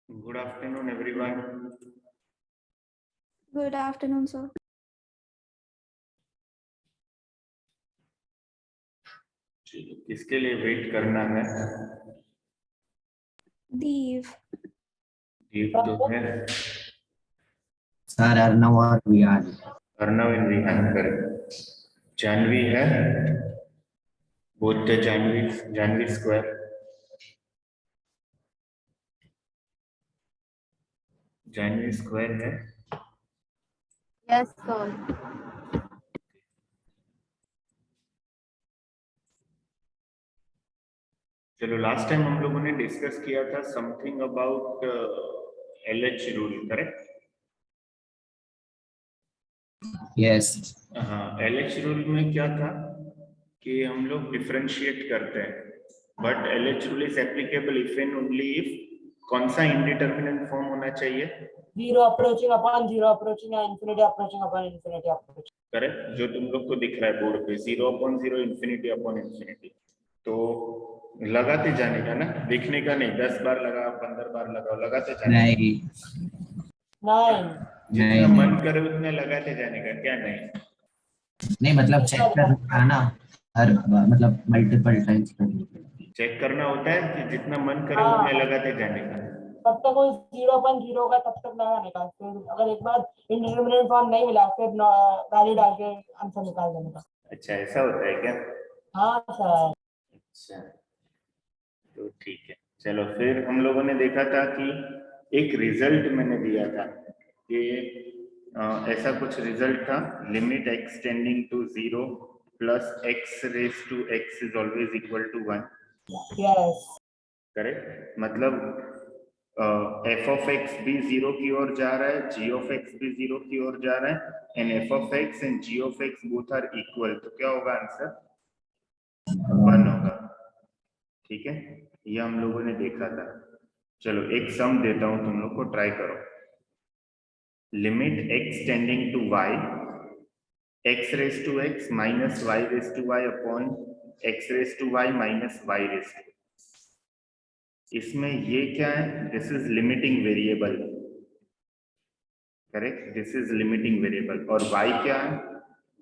Good afternoon, everyone. Good afternoon, sir. किसके लिए wait करना है? Dev. दीप तो है। सर अर्नव और विहान। अर्नव इन विहान कर। जानवी है। Both the Janvi square. Janvi square है। Yes, sir. चलो, लास्ट टाइम हम लोगों ने डिस्कस किया था something about LH rule, correct? Yes. हाँ, LH रूल में क्या था कि हम लोग डिफरेंशिएट करते हैं, but LH rule is applicable if and only if कौन सा इंडिटरमिनेंट फॉर्म होना चाहिए? Zero approaching upon zero approaching या infinity approaching upon infinity approaching. Correct, जो तुम लोग को दिख रहा है बोर्ड पे, 0/0 इंफिनिटी अपॉन इंफिनिटी। तो लगाते जाने का ना, देखने का नहीं, 10 बार लगाओ 15 बार लगाओ, लगाते जाने का। नहीं जितना नहीं, मन करे उतना लगाते जाने का, क्या नहीं? मतलब चेक करना ना, हर मतलब मल्टीपल टाइम्स करना। चेक करना होता है कि जितना मन करे उतना लगाते जाने का। तब तक कोई 0/0 का तब तक लगाने का, फिर अगर एक बार इंडिटरमिनेट फॉर्म नहीं मिला फिर वैल्यू डाल के आंसर निकाल देने का। अच्छा, ऐसा होता है क्या? हाँ सर। अच्छा, तो ठीक है। चलो, फिर हम लोगों ने देखा था कि एक रिजल्ट मैंने दिया था कि ऐसा कुछ रिजल्ट था, limit x tending to 0 plus x raise to x is always equal to 1। Yes, correct, मतलब f ऑफ x भी 0 की ओर जा रहा है, g ऑफ x भी 0 की ओर जा रहा है, and f of x and g of x both are equal, तो क्या होगा आंसर? 1 होगा। ठीक है, ये हम लोगों ने देखा था। चलो, एक सम देता हूं, तुम लोग को ट्राई करो। Limit x tending to y, x raise to x minus y raise to y upon x raise to y minus y raise to. इसमें ये क्या है? This is limiting variable. Correct, this is limiting variable. और y क्या है?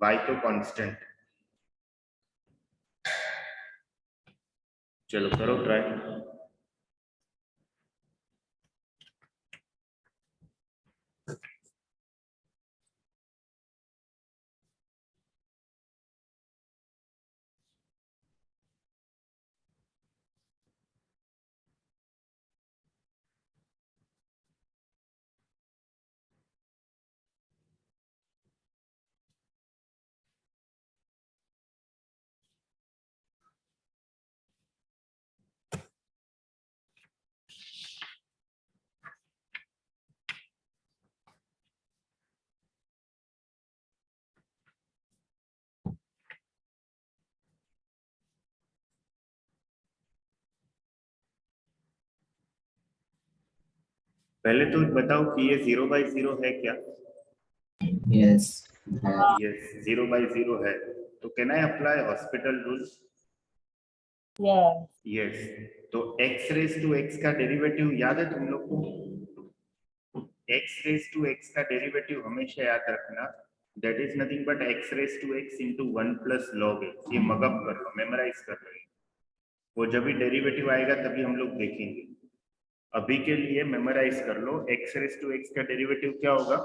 y तो constant. चलो करो ट्राई। पहले तो बताओ कि ये 0/0 है क्या? यस यस, 0/0 है। तो can I apply hospital rule? Yes, yes. तो x रेज टू x का डेरिवेटिव याद है तुम लोग को? x रेज टू x का डेरिवेटिव हमेशा याद रखना, that is nothing but x raise to x into 1 plus log x। ये मगअप कर लो, मेमोराइज कर लो। वो जब भी डेरिवेटिव आएगा तभी हम लोग देखेंगे। अभी के लिए मेमोराइज कर लो, x रेज टू x का डेरिवेटिव क्या होगा?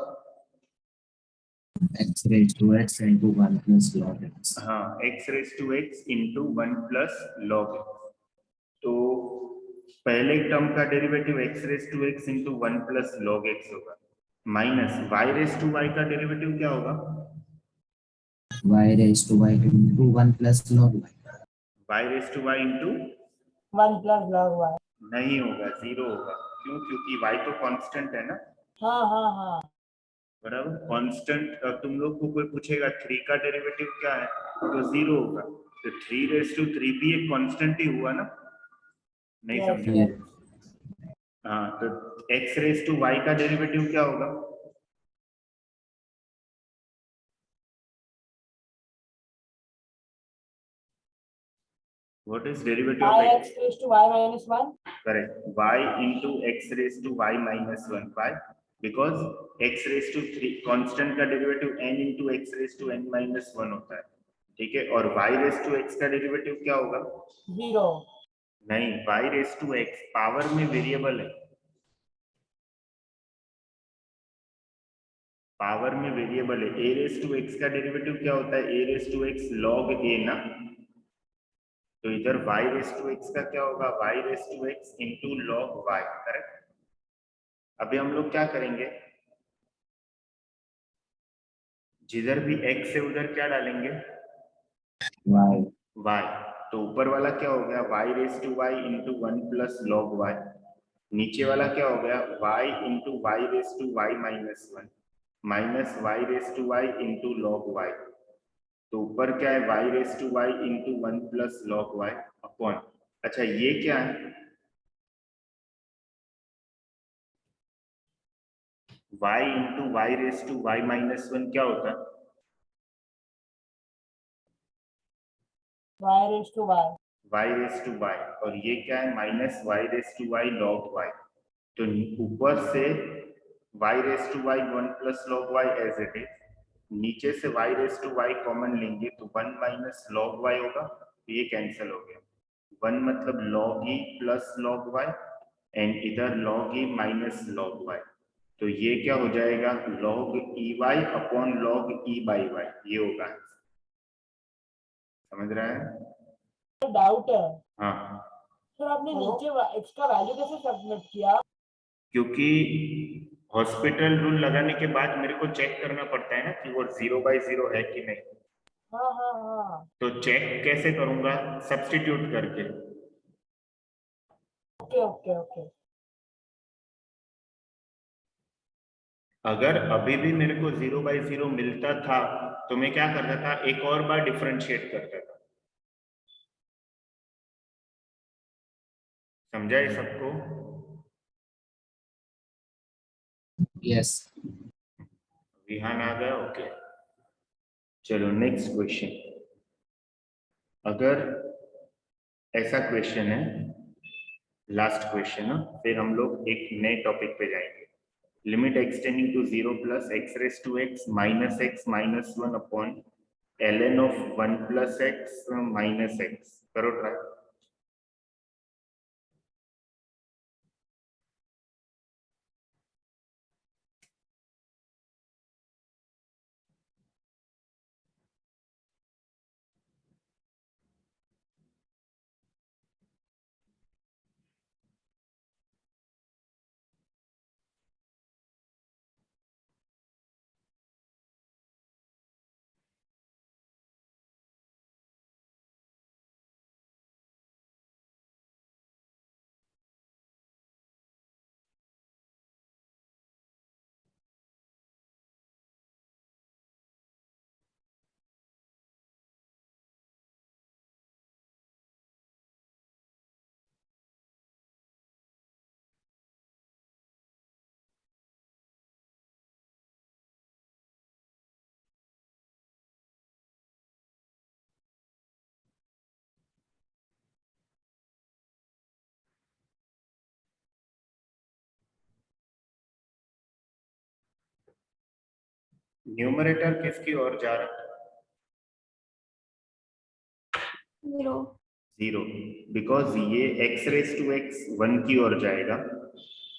x raised to x into 1 plus log x। हाँ, x raise to x into 1 plus log x। तो पहले टर्म का derivative x raise to x into 1 plus log x होगा, minus y raise to y का derivative क्या होगा? y raised to y into 1 plus log y। y raise to y into 1 plus log y। नहीं होगा, 0 होगा। क्यों? क्योंकि y तो कांस्टेंट है ना। हाँ हाँ हाँ, बराबर, कांस्टेंट। तुम लोग को कोई पूछेगा 3 का डेरिवेटिव क्या है, तो 0 होगा। तो 3 रेज टू 3 भी एक कांस्टेंट ही हुआ ना? नहीं यस समझे? Yes। हाँ, तो x रेज टू y का डेरिवेटिव क्या होगा? What is derivative y of x x? raised to y minus 1. Correct. Y into x raised to y minus 1. Why? Because x raised to 3 constant का derivative n into x raised to n minus 1 होता है, ठीक है, और y raised to x का derivative क्या होगा? 0. नहीं, y raised to x power में वेरिएबल है, पावर में वेरिएबल है। a raised to x का डेरिवेटिव क्या होता है? a raised to x log a ना, तो इधर y raised to x का क्या होगा? y raised to x into log y, correct. अभी हम लोग क्या करेंगे, जिधर भी x है उधर क्या डालेंगे? y y, तो ऊपर वाला क्या हो गया? y raised to y into 1 plus log y, नीचे वाला क्या हो गया? y into y raised to y minus 1 minus y raised to y into log y, तो ऊपर क्या है? y raised to y into 1 plus log y upon, अच्छा ये क्या है? y into y raised to y minus 1 क्या होता है? y raised to y. y raised to y, और ये क्या है? Minus y raised to y log y, तो ऊपर से y raised to y 1 plus log y as it is, नीचे से y raised to y common लेंगे तो 1 माइनस log y होगा, तो ये कैंसिल हो गया। 1 मतलब log e plus log y and इधर log e minus log y, तो ये क्या हो जाएगा? log ey upon log e by y, ये होगा। समझ रहा है? डाउट है हाँ, सर, आपने नीचे x का वैल्यू कैसे सबमिट किया? क्योंकि हॉस्पिटल रूल लगाने के बाद मेरे को चेक करना पड़ता है ना कि वो 0/0 है कि नहीं, हाँ हाँ हाँ, तो चेक कैसे करूंगा? सब्स्टिट्यूट करके। Okay okay okay. अगर अभी भी मेरे को 0/0 मिलता था तो मैं क्या करता था? एक और बार डिफरेंशिएट करता था। समझा ये सबको? yes विहान आ गया? ओके, चलो नेक्स्ट क्वेश्चन। अगर ऐसा क्वेश्चन है, लास्ट क्वेश्चन, फिर हम लोग एक नए टॉपिक पे जाएंगे। Limit extending to 0 plus x raise to x minus x minus 1 upon ln of 1 plus x minus x, करो ट्राई। न्यूमरेटर किसकी ओर जा रहा है? 0. 0, बिकॉज ये x रेज टू x 1 की ओर जाएगा,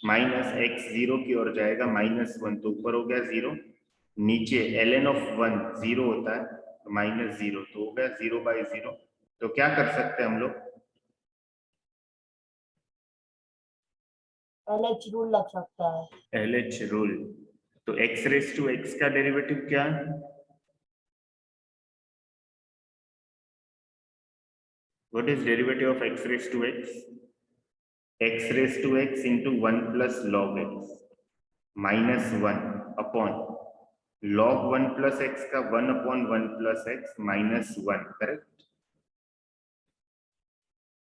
माइनस x 0 की ओर जाएगा, माइनस 1, तो ऊपर हो गया 0, नीचे ln ऑफ 1 0 होता है, तो माइनस 0, तो हो गया 0/0। तो क्या कर सकते हैं हम लोग? LH रूल लग सकता है। LH रूल, तो x रेज टू x का डेरिवेटिव क्या है? What is derivative of x raised to x? X raised to x into 1 plus log x minus 1 upon log 1 plus x का 1 upon 1 plus x minus 1, correct?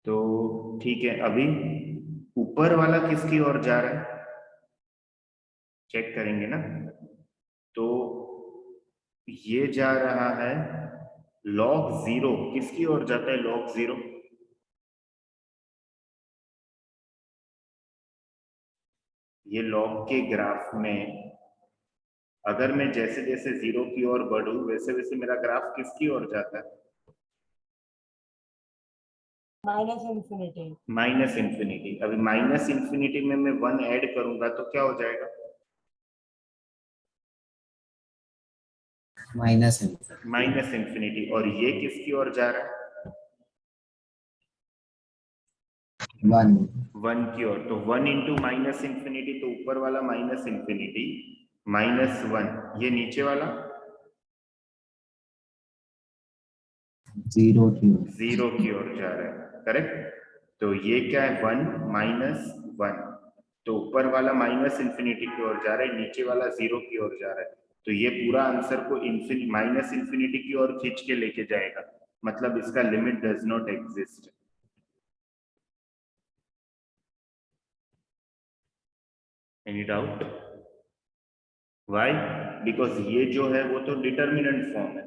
तो ठीक है, अभी ऊपर वाला किसकी ओर जा रहा है? चेक करेंगे ना, तो ये जा रहा है log 0, किसकी ओर जाता है log 0? ये लॉग के ग्राफ में अगर मैं जैसे जैसे 0 की ओर बढ़ूं वैसे वैसे मेरा ग्राफ किसकी ओर जाता है? Minus infinity. Minus infinity. अभी माइनस इंफिनिटी में मैं 1 ऐड करूंगा तो क्या हो जाएगा? Minus minus infinity. और ये किसकी ओर जा रहा है? 1 1 की ओर। तो 1 इंटू माइनस इंफिनिटी, तो ऊपर वाला माइनस इंफिनिटी -1, ये नीचे वाला 0 की ओर। 0 की ओर जा रहा है। करेक्ट। तो ये क्या है? 1 -1। तो ऊपर वाला माइनस इंफिनिटी की ओर जा रहा है, नीचे वाला 0 की ओर जा रहा है। तो ये पूरा आंसर को माइनस इंफिनिटी की ओर खींच के लेके जाएगा। मतलब इसका limit does not exist. Any doubt? Why? Because ये जो है वो तो डिटर्मिनेंट फॉर्म है।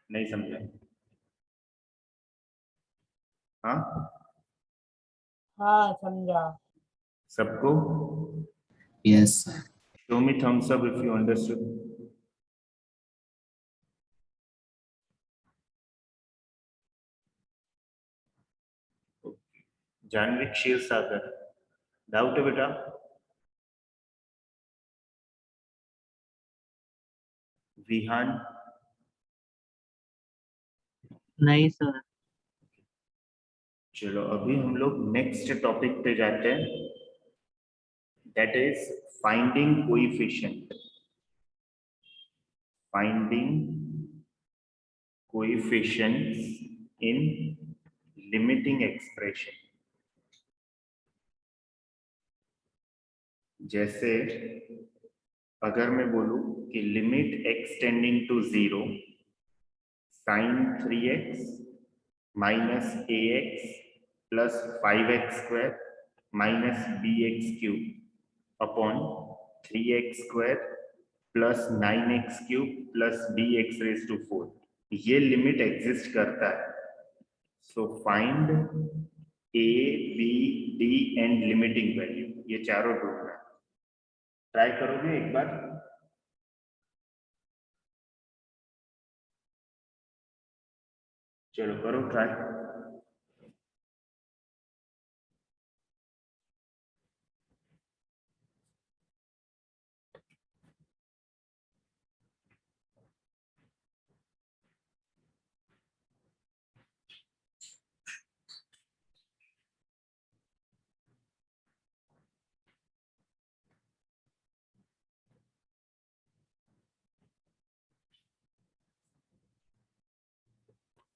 नहीं समझा? हाँ, हाँ समझा। सबको? Yes show me thumbs up if you understood. Jahnavi Kshirsagar, doubt है बेटा? विहान? नहीं सर। चलो अभी हम लोग नेक्स्ट टॉपिक पे जाते हैं, that is finding coefficient. Finding coefficients in limiting expression. जैसे अगर मैं बोलूं कि limit x tending to 0 sin 3x minus ax plus 5x square minus bx cube upon 3x square plus 9x cube plus bx raise to 4, ये limit exist करता है। So find a b d and limiting value, ये चारों ढूंढना है। Try करोगे एक बार? चलो करो ट्राई।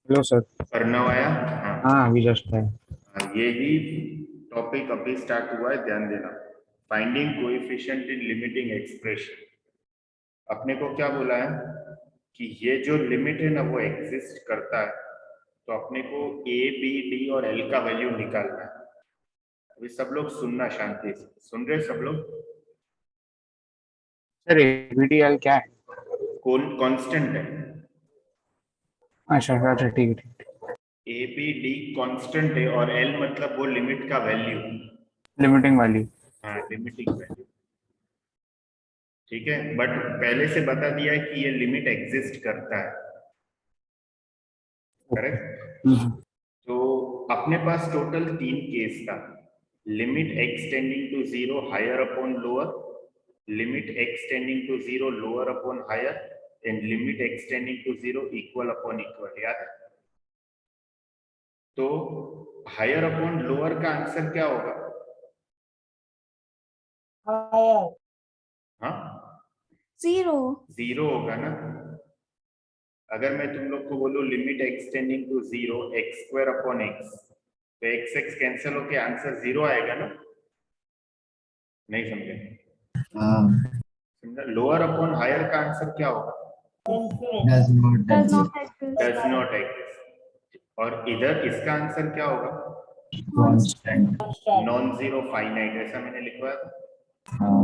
Hello sir. अर्णव आया? हाँ, हाँ अभी जस्ट है। यही टॉपिक अभी स्टार्ट हुआ है, ध्यान देना। फाइंडिंग कोएफिशिएंट इन लिमिटिंग एक्सप्रेशन। अपने को क्या बोला है कि ये जो लिमिट है ना वो एग्जिस्ट करता है, तो अपने को ए बी डी और एल का वैल्यू निकालना है। अभी सब लोग सुनना शांति से, सुन रहे सब लोग? सर एबीडीएल क्या है? कौन कांस्टेंट है? अच्छा अच्छा ठीक है ठीक है। ए बी डी कांस्टेंट है और एल मतलब वो लिमिट का वैल्यू। Limiting value. हाँ, लिमिटिंग वैल्यू। ठीक है, बट पहले से बता दिया है कि ये लिमिट एग्जिस्ट करता है। करेक्ट। तो अपने पास टोटल 3 केस था। Limit x tending to 0 higher upon lower, limit x tending to 0 lower upon higher, and limit x tending to 0 equal upon equal. याद? तो हायर अपॉन लोअर का आंसर क्या होगा? हायर। हाँ, 0. 0 होगा ना। अगर मैं तुम लोग को बोलूं limit x tending to 0 x square upon x, तो x x कैंसिल होके आंसर 0 आएगा ना। नहीं समझे? समझा? लोअर अपॉन हायर का आंसर क्या होगा? Does not Does not exist. Does not exist. और इधर इसका आंसर क्या होगा? कांस्टेंट। नॉन जीरो फाइनाइट, ऐसा मैंने लिखवाया था। हाँ.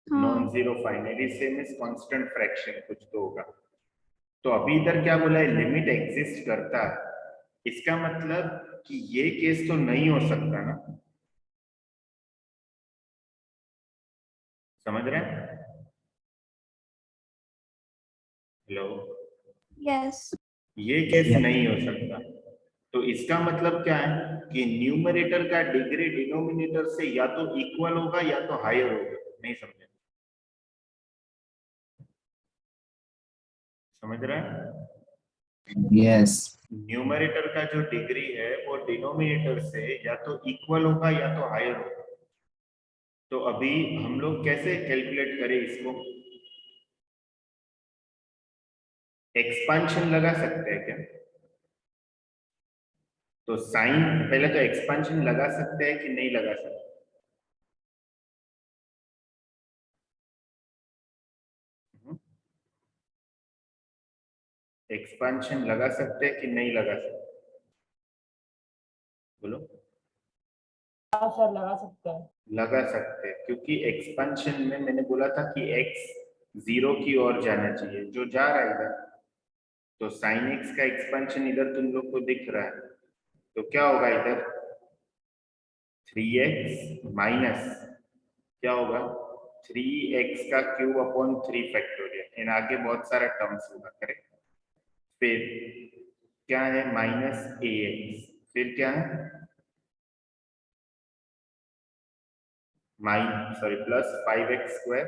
Non zero finite same is constant fraction, कुछ तो होगा। तो अभी इधर क्या बोला है? लिमिट एग्जिस्ट करता है। इसका मतलब कि ये केस तो नहीं हो सकता ना। समझ रहे हैं? Hello, Yes. ये केस Yeah. नहीं हो सकता। तो इसका मतलब क्या है कि न्यूमरेटर का डिग्री डिनोमिनेटर से या तो इक्वल होगा या तो हायर होगा। नहीं समझे? समझ रहे हैं? Yes. न्यूमरेटर का जो डिग्री है वो डिनोमिनेटर से या तो इक्वल होगा या तो हायर होगा। तो अभी हम लोग कैसे कैलकुलेट करें इसको? एक्सपांशन लगा सकते हैं क्या? तो साइन पहले तो एक्सपांशन लगा सकते हैं कि नहीं लगा सकते? एक्सपांशन लगा सकते हैं कि नहीं लगा सकते? बोलो। हाँ सर लगा सकते हैं। लगा सकते हैं क्योंकि एक्सपांशन में मैंने बोला था कि x 0 की ओर जाना चाहिए, जो जा रहा है इधर। तो साइन x का एक्सपांशन इधर तुम लोग को दिख रहा है, तो क्या होगा इधर? 3x माइनस क्या होगा? 3x का क्यूब अपॉन 3 फैक्टोरियल। इन आगे बहुत सारा टर्म्स होगा, करेक्ट? फिर क्या है? Minus ax। फिर क्या है? Plus 5x square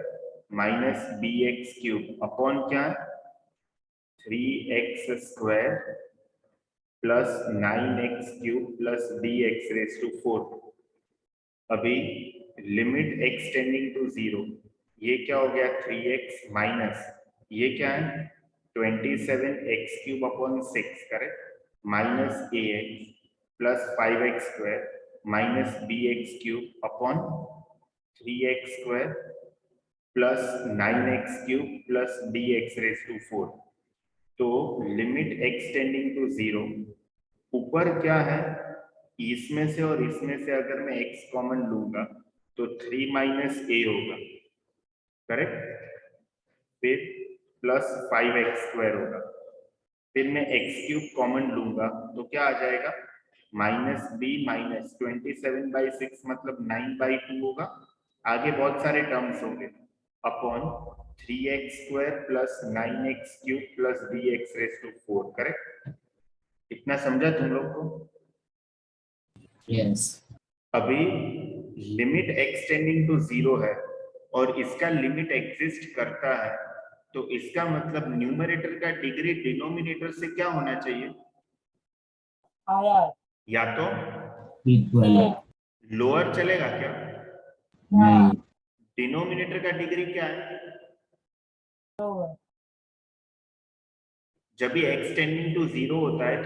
minus bx cube upon क्या है? 3x square plus 9x cube plus dx raise to 4। अभी लिमिट x टेंडिंग टू 0, ये क्या हो गया? 3x माइनस ये क्या है? 27x cube upon 6, correct? Minus ax plus 5x square minus bx cube upon 3x square plus 9x cube plus dx raise to 4। तो limit x tending to 0, ऊपर क्या है? इसमें से और इसमें से अगर मैं x कॉमन लूंगा तो 3 माइनस a होगा, करेक्ट? फिर प्लस 5x स्क्वायर होगा। फिर मैं x क्यूब कॉमन लूंगा तो क्या आ जाएगा? माइनस b माइनस 27/6 मतलब 9/2 होगा। आगे बहुत सारे टर्म्स होंगे upon 3x square plus 9x cube plus dx raise to 4, correct? इतना समझा तुम लोग को? Yes. अभी लिमिट x टेंडिंग टू 0 है और इसका लिमिट एग्जिस्ट करता है, तो इसका मतलब न्यूमरेटर का डिग्री डिनोमिनेटर से क्या होना चाहिए? हाँ यार। या तो Equal. लोअर चलेगा क्या? नहीं. डिनोमिनेटर का डिग्री क्या है? जब भी x टेंडिंग टू 0 होता है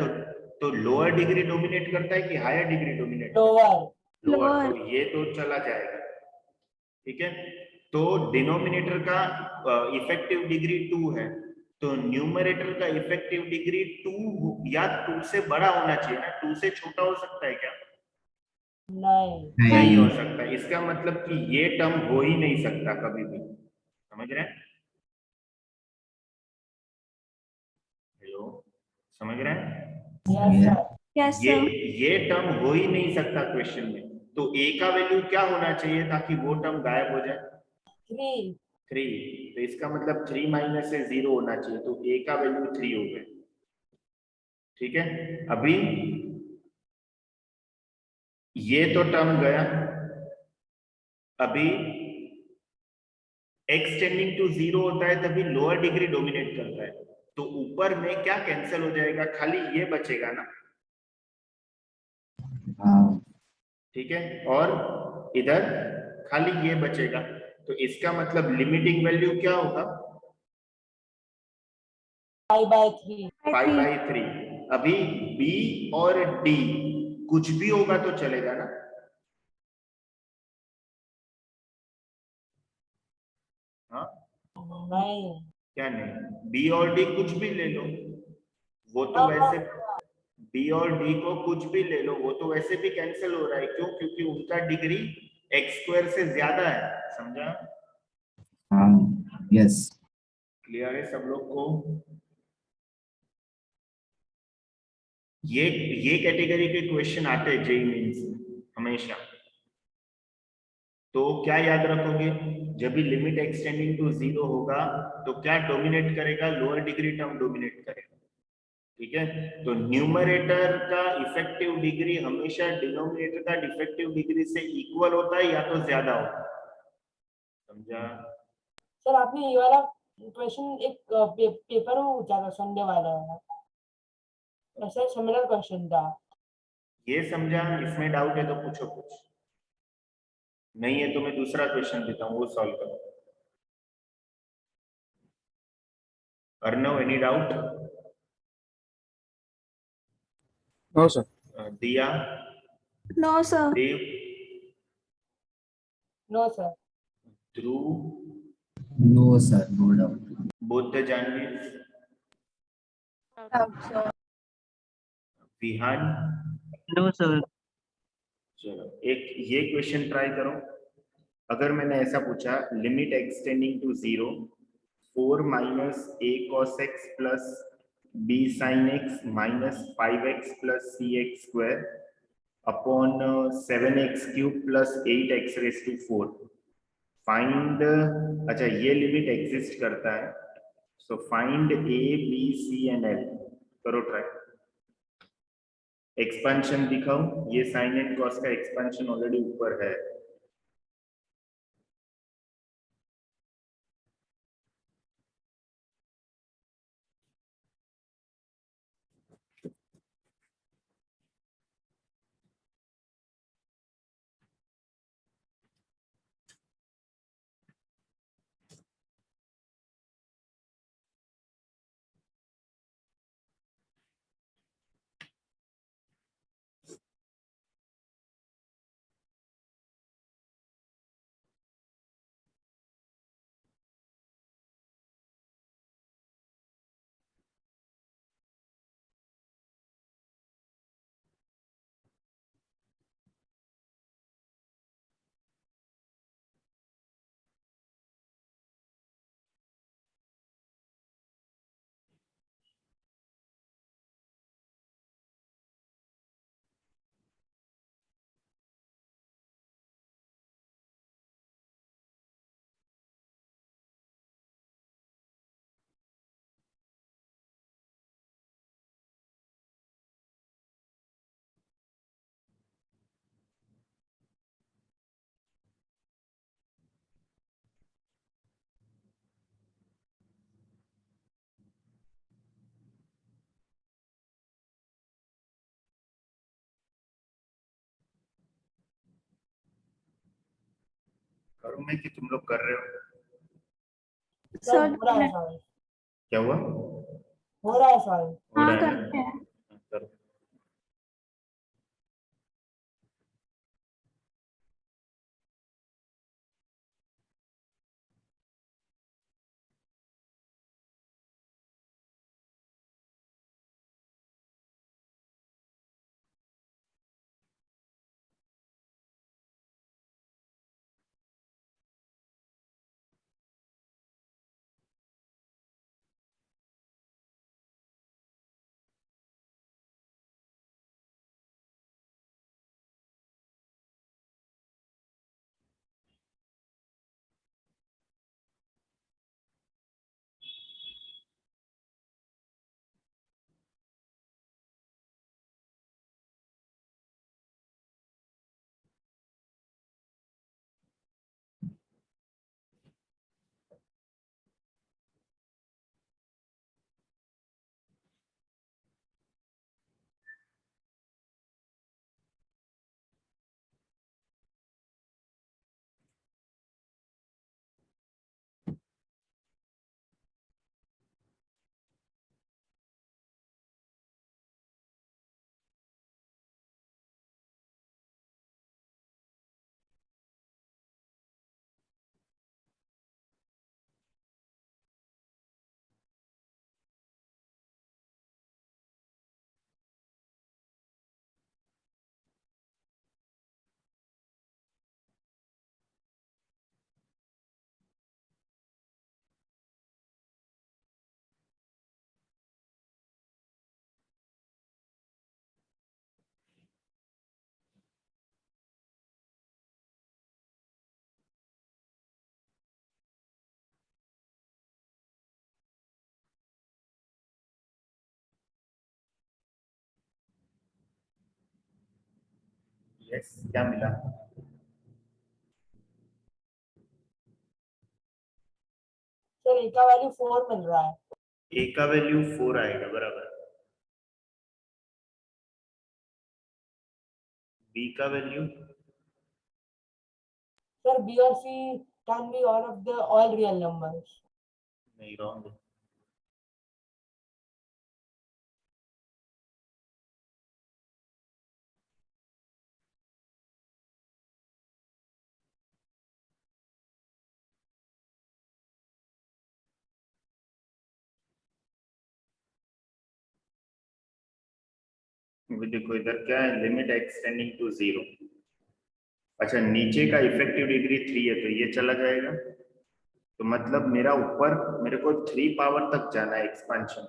तो लोअर डिग्री डोमिनेट करता है कि higher degree dominate? Lower. Lower. Lower. तो ये तो चला जाएगा, ठीक है? तो डिनोमिनेटर का इफेक्टिव डिग्री 2 है, तो न्यूमरेटर का इफेक्टिव डिग्री 2 या 2 से बड़ा होना चाहिए ना? 2 से छोटा हो सकता है क्या? नहीं। नहीं हो सकता। इसका मतलब कि ये टर्म हो ही नहीं सकता कभी भी। समझ रहे हैं? हेलो, समझ रहे हैं? Yes sir. Yes, ये sir. ये टर्म हो ही नहीं सकता क्वेश्चन में। तो a का वैल्यू क्या होना चाहिए ताकि वो टर्म गायब हो जाए? 3। 3। तो इसका मतलब 3 माइनस से 0 होना चाहिए, तो a का वैल्यू 3 हो गया, ठीक है? अभी ये तो टर्म गया। अभी x टेंडिंग टू 0 होता है तभी लोअर डिग्री डोमिनेट करता है, तो ऊपर में क्या कैंसिल हो जाएगा? खाली ये बचेगा ना, ठीक है? और इधर खाली ये बचेगा, तो इसका मतलब लिमिटिंग वैल्यू क्या होगा? 5/3। 5/3। अभी b और d कुछ भी होगा तो चलेगा ना? हाँ, नहीं। क्या नहीं? b और d कुछ भी ले लो, वो तो वैसे b और d को कुछ भी ले लो, वो तो वैसे भी कैंसिल हो रहा है। क्यों? क्योंकि उनका डिग्री x स्क्वायर से ज्यादा है। समझा? Yes. क्लियर है सब लोग को? ये कैटेगरी के क्वेश्चन आते हैं जेईई मेंस में हमेशा। तो क्या याद रखोगे? जब भी लिमिट एक्सटेंडिंग टू 0 होगा तो क्या डोमिनेट करेगा? लोअर डिग्री टर्म डोमिनेट करेगा। ठीक है, तो न्यूमरेटर का इफेक्टिव डिग्री हमेशा डिनोमिनेटर का डिफेक्टिव डिग्री से इक्वल होता है या तो ज्यादा होता है। समझा? सर आपने ये वाला क्वेश्चन एक पेपर में पूछा था संडे वाला ऐसा सिमिलर क्वेश्चन था। ये समझा? इसमें डाउट है तो पूछो कुछ, नहीं है तो मैं दूसरा क्वेश्चन देता हूँ, वो सॉल्व करो। Arnav, any doubt? No sir. Diya, No, sir. Dev, no sir. Dhruv, no sir, no doubt. Buddh, Janvi, Vihan. No sir. चलो एक ये क्वेश्चन ट्राई करो। अगर मैंने ऐसा पूछा limit extending to 0 4 minus a cos x plus b sin x minus 5x plus cx square upon 7x cube plus 8x raise to 4 find, अच्छा ये लिमिट एग्जिस्ट करता है, so find a b c and l। करो try. Expansion दिखाओ, ये sine and cos का expansion already ऊपर है। करूं मैं कि तुम लोग कर रहे हो? सर Sir, हो रहा है सवाल। क्या हुआ? हो रहा है सवाल। हो हाँ रहा है करते ना? हैं। करो। यस, क्या मिला? सर ए का वैल्यू 4 मिल रहा है। ए का वैल्यू 4 आएगा, बराबर। बी का वैल्यू सर बी और C can be all of the all real numbers. नहीं, रॉन्ग। देखो इधर क्या है, लिमिट एक्सटेंडिंग टू 0। अच्छा, नीचे का इफेक्टिव डिग्री 3 है तो ये चला जाएगा। तो मतलब मेरा ऊपर मेरे को 3 पावर तक जाना है एक्सपांशन।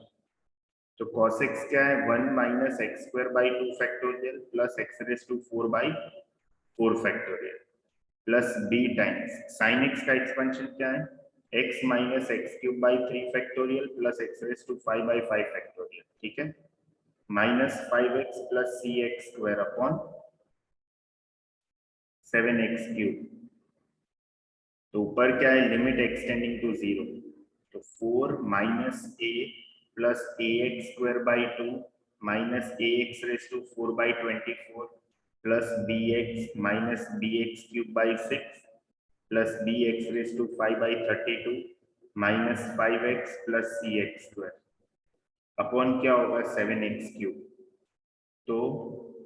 तो cos x क्या है, 1 minus x square by 2 factorial plus x raise to 4 by 4 factorial plus b times sin x का एक्सपेंशन क्या है, x minus x cube by 3 factorial plus x raise to 5 by 5 factorial, ठीक है, minus 5x plus सी x square upon 7x cube. तो ऊपर क्या है, limit x tending to 0। तो 4 minus a plus a x square by 2 minus a x raise to 4 by 24 plus b x minus b x cube by 6 plus b x raise to 5 by 32 minus 5x plus C x square upon क्या होगा 7x cube. तो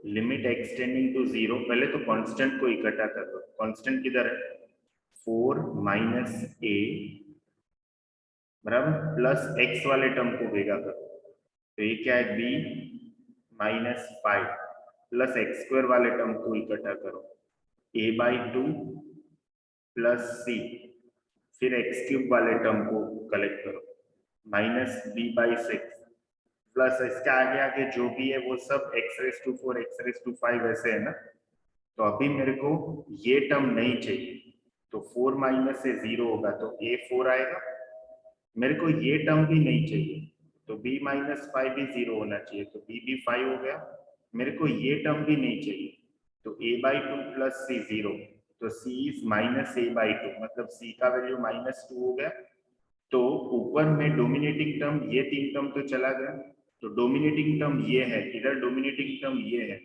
limit extending to 0, पहले तो constant को इकट्ठा कर दो। Constant किधर है, 4 माइनस ए बराबर प्लस एक्स वाले टर्म को भेगा करो। तो ये क्या है, b minus 5 plus x square वाले टर्म को इकट्ठा करो, ए बाई 2 प्लस सी, फिर एक्स क्यूब वाले टर्म को कलेक्ट करो, माइनस बी बाई 6 प्लस इसके आगे आगे जो भी है वो सब x raise to 4 x raise to 5 ऐसे है ना। तो अभी मेरे को ये टर्म नहीं चाहिए, तो 4 माइनस से 0 होगा तो ए 4 आएगा। मेरे को ये टर्म भी नहीं चाहिए, तो b माइनस 5 भी 0 होना चाहिए, तो b भी 5 हो गया। मेरे को ये टर्म भी नहीं चाहिए, तो a बाई 2 प्लस सी 0, तो c is minus A by 2, मतलब c का वैल्यू माइनस 2 हो गया। तो ऊपर में डोमिनेटिंग टर्म ये 3 टर्म तो चला गया, तो डोमिनेटिंग टर्म ये है, इधर डोमिनेटिंग टर्म ये है,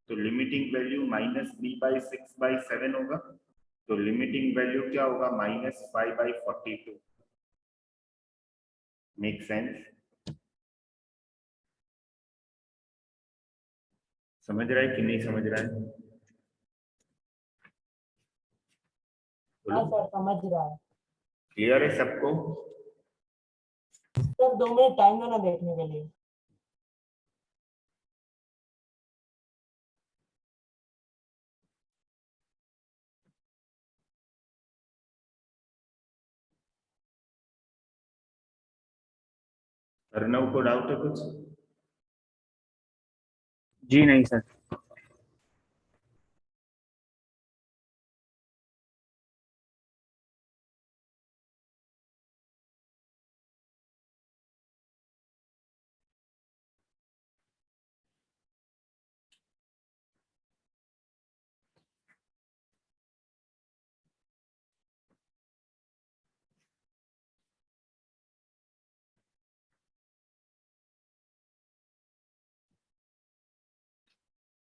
तो limiting value minus b by 6 by 7 होगा। तो लिमिटिंग वैल्यू क्या होगा, माइनस 5 बाई 42। Make sense? समझ रहा है कि नहीं समझ रहा है? हाँ बोलो, सर समझ रहा है। क्लियर है सबको? सर 2 मिनट टाइम दो ना देखने के लिए। अर्नव को डाउट है कुछ? जी नहीं सर।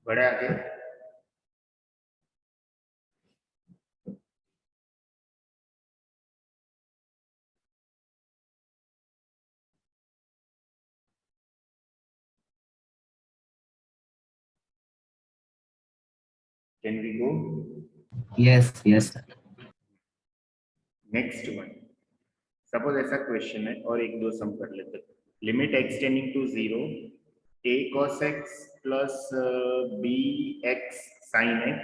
बढ़े आगे। Can we go? Yes, yes, sir. Next one, suppose ऐसा क्वेश्चन है और एक दो सम कर लेते हैं। Limit extending to 0, a cos x plus b x sin x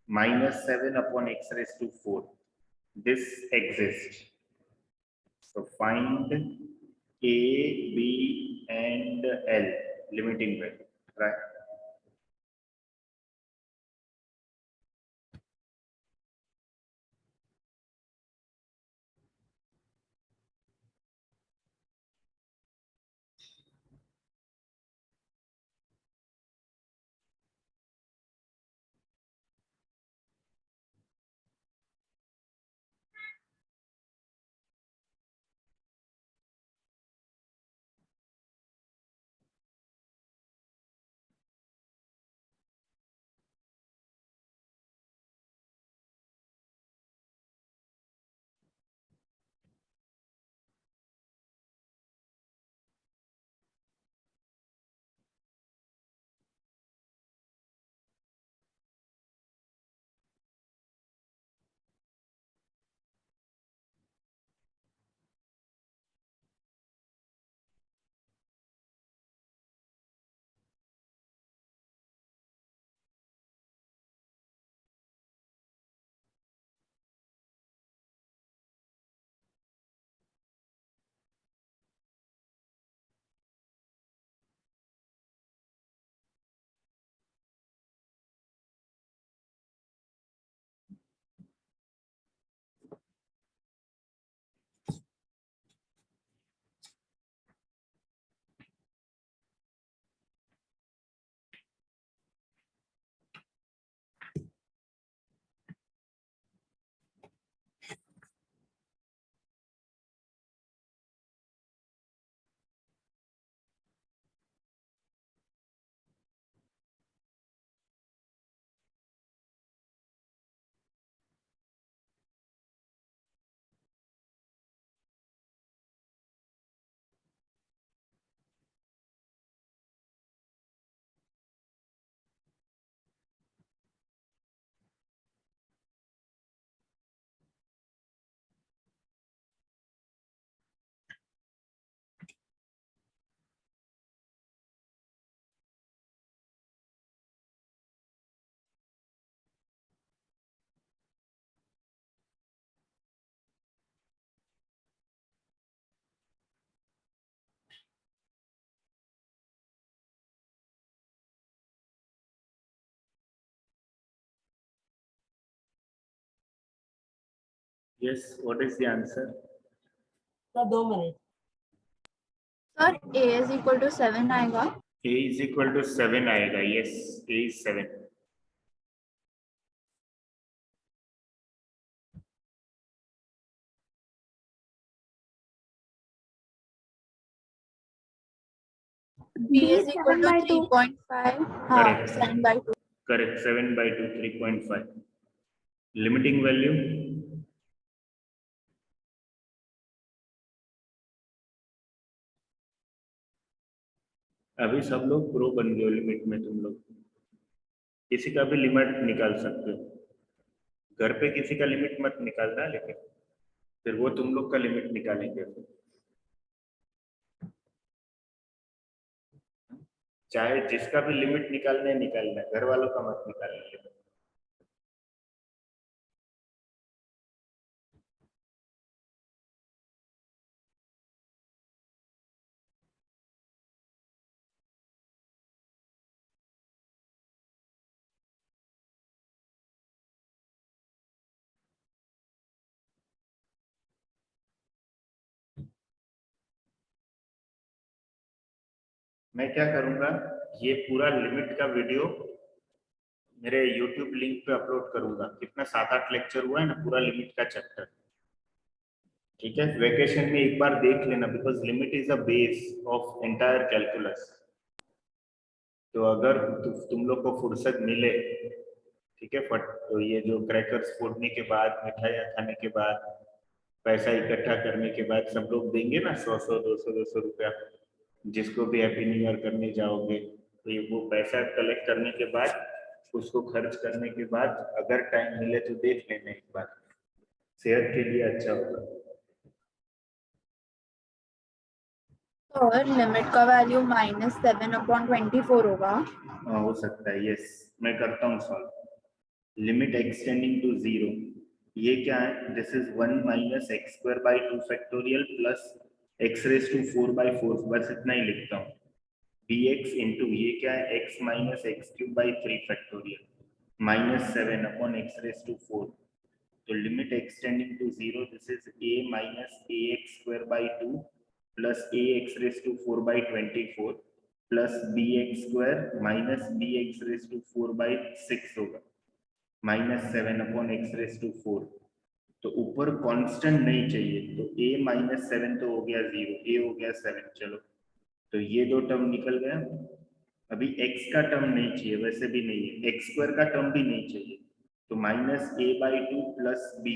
minus 7 upon x raised to 4, this exists. So find a, b and l limiting value, right? Yes, what is the answer? Sir 2 minute. Sir a is equal to 7 आएगा। A is equal to 7 आएगा। Yes, A is 7. b is equal to 3.5। हाँ Correct. 7/2। Correct. 7/2, 3.5. Limiting value? अभी सब लोग pro बन गए हो limit में। तुम लोग किसी का भी लिमिट निकाल सकते हो। घर पे किसी का लिमिट मत निकालना, लेकिन फिर वो तुम लोग का लिमिट निकालेंगे। चाहे जिसका भी लिमिट निकालना है निकालना है, घर वालों का मत निकालना। मैं क्या करूंगा, ये पूरा लिमिट का वीडियो मेरे YouTube लिंक पे अपलोड करूंगा। कितना 7-8 लेक्चर हुआ है ना पूरा लिमिट का चैप्टर। ठीक है, वेकेशन में एक बार देख लेना, because limit is a base of entire calculus. तो अगर तुम लोग को फुर्सत मिले, ठीक है, तो ये जो क्रैकर्स फोड़ने के बाद, मिठाइयाँ खाने के बाद, पैसा इकट्ठा करने के बाद सब लोग देंगे ना 100-100, 200-200 रुपया, जिसको भी हैप्पी न्यू ईयर करने जाओगे, तो ये वो पैसा कलेक्ट करने के बाद, उसको खर्च करने के बाद अगर टाइम मिले तो देख लेना एक बार, सेहत के लिए अच्छा होगा। और लिमिट का वैल्यू -7/24 होगा। हो सकता है। यस, मैं करता हूँ सॉल्व। लिमिट एक्सटेंडिंग टू 0, ये क्या है? This is 1 - x²/2 factorial plus x⁴/4, बस इतना ही लिखता हूँ। dx इंटू ये क्या है? x - x³/3 factorial -7/x⁴। तो limit extending to 0, this is a - ax²/2 plus ax⁴/24 plus bx² - bx⁴/6 होगा -7/x⁴। तो ऊपर कांस्टेंट नहीं चाहिए, तो a - 7 तो हो गया 0, a हो गया 7। चलो, तो ये दो टर्म निकल गया। अभी x का टर्म नहीं चाहिए, वैसे भी नहीं है, x² का टर्म भी नहीं चाहिए, तो -a/2 प्लस b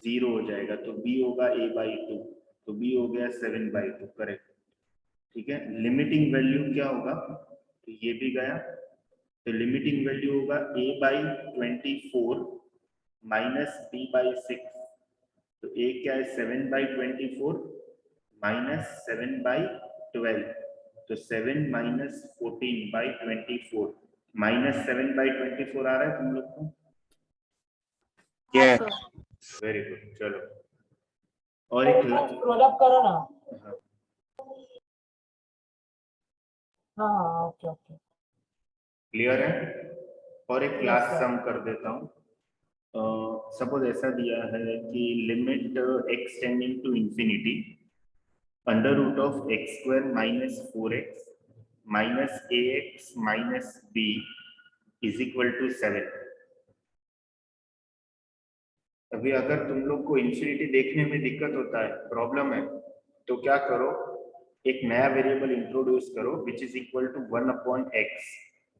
0 हो जाएगा, तो b होगा a/2, तो b हो गया 7/2। करेक्ट। ठीक है, लिमिटिंग वैल्यू क्या होगा? तो ये भी गया, तो लिमिटिंग वैल्यू होगा a/24 माइनस b/6। तो a क्या है? 7/24 माइनस 7/12, तो 7 - 14/24 -7/24 आ रहा है तुम लोग को? Yes, very good. चलो, और एक स्क्रॉल अप करो ना। हाँ, हाँ ओके ओके। क्लियर है? और एक क्लास sir. सम कर देता हूँ। सपोज ऐसा दिया है कि limit extending to infinity √(x² - 4x - ax - b = 7। अभी अगर तुम लोग को इंफिनिटी देखने में दिक्कत होता है, प्रॉब्लम है, तो क्या करो, एक नया वेरिएबल इंट्रोड्यूस करो which is equal to 1/x।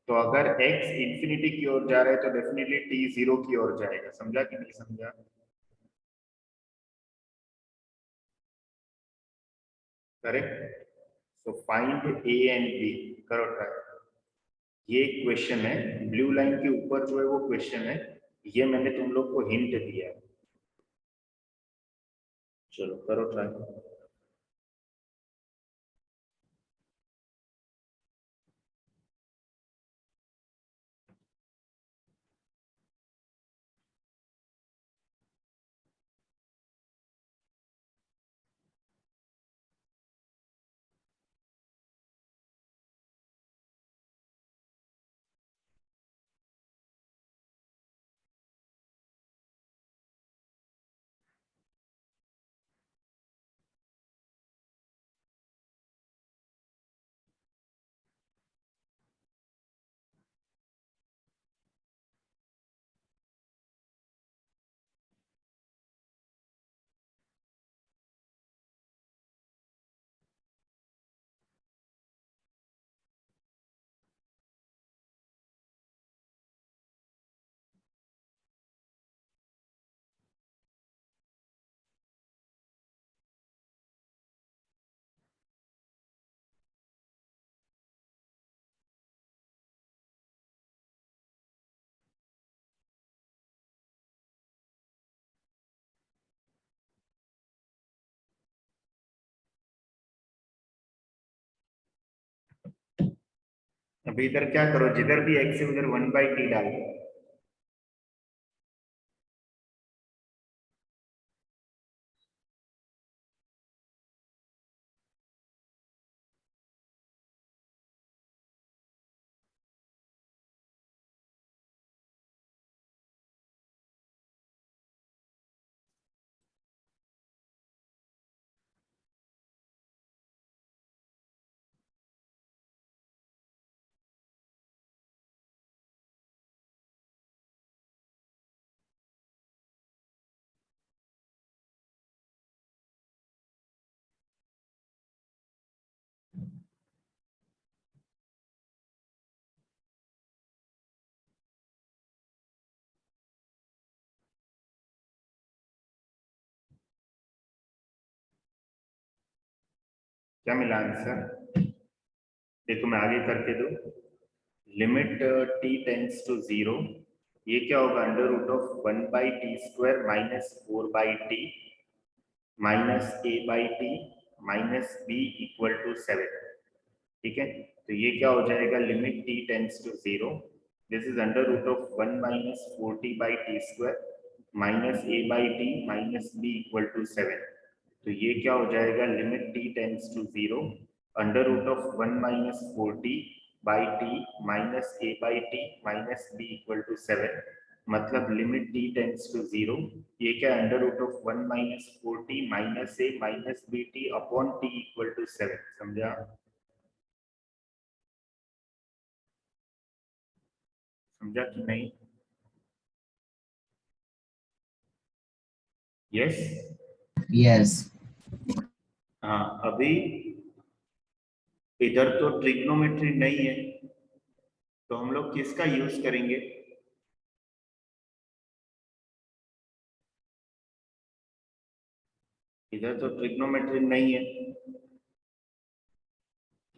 तो अगर x इंफिनिटी की ओर जा रहा है तो डेफिनेटली t 0 की ओर जाएगा। समझा कि नहीं समझा? Correct. So find a and b, करो ट्राई। ये क्वेश्चन है, ब्लू लाइन के ऊपर जो है वो क्वेश्चन है, ये मैंने तुम लोग को हिंट दिया है। चलो करो ट्राई। अभी इधर क्या करो, जिधर भी x है उधर 1/t डाल दो। क्या मिला आंसर? देखो मैं आगे करके दूं। लिमिट t टेंड्स टू 0, ये क्या होगा, under root of 1/t² minus 4/t minus a/t minus b equal to 7। ठीक है, तो ये क्या हो जाएगा, limit t tends to 0, this is under root of 1 minus 4t/t² minus a/t minus b equal to 7। तो ये क्या हो जाएगा, limit t tends to 0, under root of 1 minus 4t/t minus a/t minus b equal to 7। मतलब limit t tends to 0, ये क्या, under root of 1 minus 4t minus a minus bt upon t equal to 7। समझा? समझा कि नहीं? Yes yes. हाँ, अभी इधर तो ट्रिग्नोमेट्री नहीं है, तो हम लोग किसका यूज करेंगे? इधर तो ट्रिग्नोमेट्री नहीं है,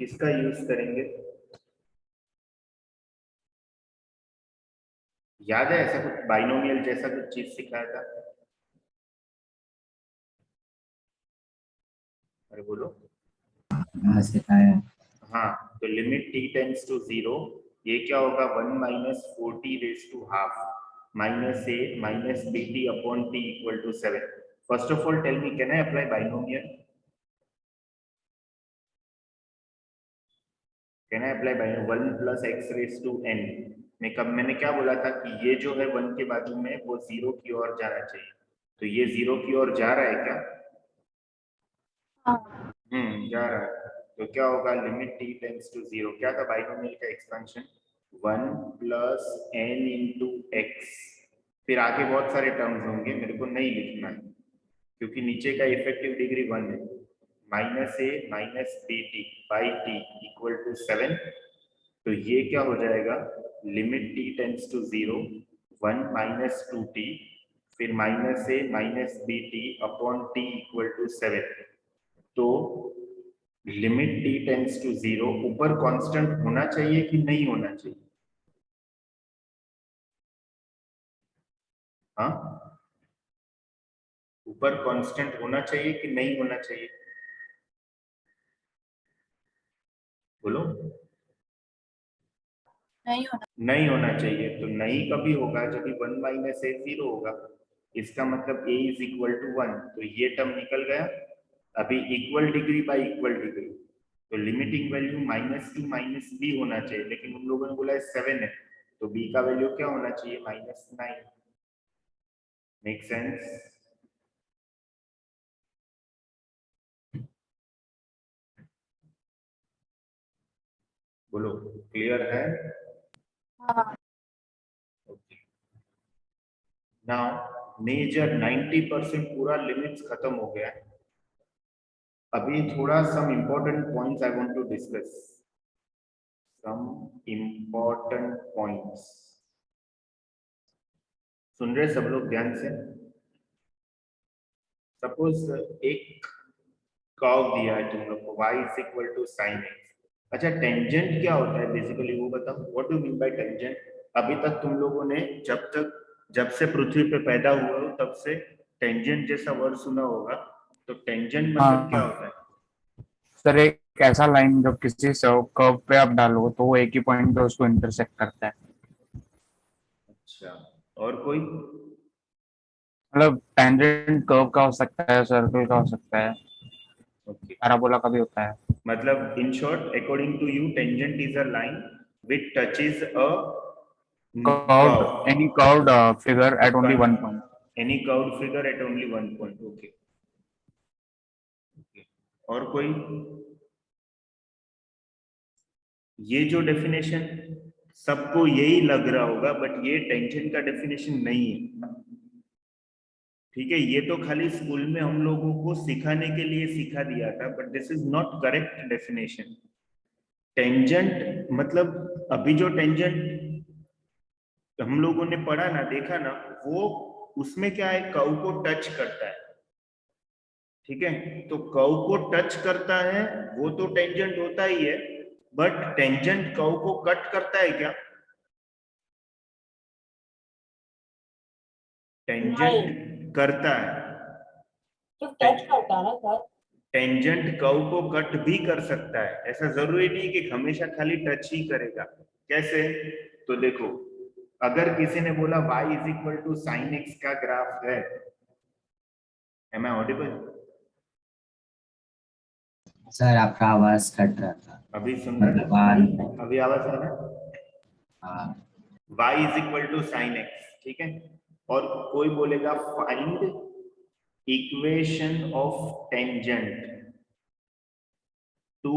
किसका यूज करेंगे? याद है ऐसा कुछ बाइनोमियल जैसा कुछ चीज सिखाया था? अरे बोलो। हाँ सिखाया। हाँ, तो लिमिट t टेंड्स टू 0, ये क्या होगा, 1 minus 4t raise to half minus a minus bt upon t equal to 7। First of all tell me, can I apply binomial? Can I apply binomial 1 plus x raise to n? मैंने क्या बोला था कि ये जो है 1 के बाजू में वो 0 की ओर जाना चाहिए, तो ये 0 की ओर जा रहा है क्या? हाँ, जा रहा है। तो क्या होगा, लिमिट t टेंड्स टू 0, क्या था बाइनोमियल का expansion, 1 plus n into x, फिर आगे बहुत सारे टर्म्स होंगे, मेरे को नहीं लिखना है क्योंकि नीचे का इफेक्टिव डिग्री 1 है, minus a minus bt by t equal to 7। तो ये क्या हो जाएगा, limit t tends to 0, 1 minus 2t फिर minus a minus bt upon t equal to 7। तो लिमिट t टेंड्स टू 0 ऊपर कांस्टेंट होना चाहिए कि नहीं होना चाहिए? हाँ, ऊपर कांस्टेंट होना चाहिए कि नहीं होना चाहिए? बोलो। नहीं होना चाहिए। तो नहीं कभी होगा, जब 1 माइनस a 0 होगा, इसका मतलब a इज इक्वल टू 1, तो ये टर्म निकल गया। अभी equal degree y equal degree, तो लिमिटिंग वैल्यू -2 माइनस b होना चाहिए, लेकिन उन लोगों ने बोला है 7 है, तो b का वैल्यू क्या होना चाहिए, -9। Make sense? बोलो, क्लियर है? हाँ, ओके, नाउ मेजर 90% पूरा लिमिट्स खत्म हो गया है। अभी थोड़ा some important points I want to discuss, some important points. सुन रहे सब लोग ध्यान से? सपोज एक कर्व दिया है तुम लोग को, y is equal to sin x। अच्छा, टेंजेंट क्या होता है बेसिकली वो बताओ, what do mean by tangent? अभी तक तुम लोगों ने जब से पृथ्वी पे पैदा हुए हो तब से टेंजेंट जैसा वर्ड सुना होगा, तो टेंजेंट मतलब क्या हाँ होता है? सर एक ऐसा लाइन जब किसी कर्व पे आप डालो तो वो एक ही पॉइंट पे उसको इंटरसेक्ट करता है। अच्छा, और कोई? मतलब टेंजेंट कर्व का हो सकता है, सर्कल का हो सकता है, ओके, पैराबोला का भी होता है। मतलब in short according to you tangent is a line which touches a curved, curve, any curved figure at only one point. Any curved figure at only one point. Okay, और कोई? ये जो definition सबको यही लग रहा होगा, बट ये टेंजेंट का डेफिनेशन नहीं है। ठीक है, ये तो खाली स्कूल में हम लोगों को सिखाने के लिए सिखा दिया था, but this is not correct definition. Tangent मतलब अभी जो टेंजेंट हम लोगों ने पढ़ा ना, देखा ना, वो उसमें क्या है, कर्व को टच करता है। ठीक है, तो कर्व को टच करता है वो तो टेंजेंट होता ही है, बट टेंजेंट कर्व को कट करता है क्या? नहीं, टेंजेंट करता है। सिर्फ टच करता है ना सर। टेंजेंट कर्व को कट भी कर सकता है, ऐसा जरूरी नहीं कि हमेशा खाली टच ही करेगा। कैसे? तो देखो, अगर किसी ने बोला y is equal to sine x का ग्राफ है, एम आई ऑडिबल? सर आपका आवाज कट रहा था, अभी सुन मतलब रहे? अभी आवाज आ रहा है? हाँ y is equal to sine x, ठीक है, और कोई बोलेगा find equation of tangent to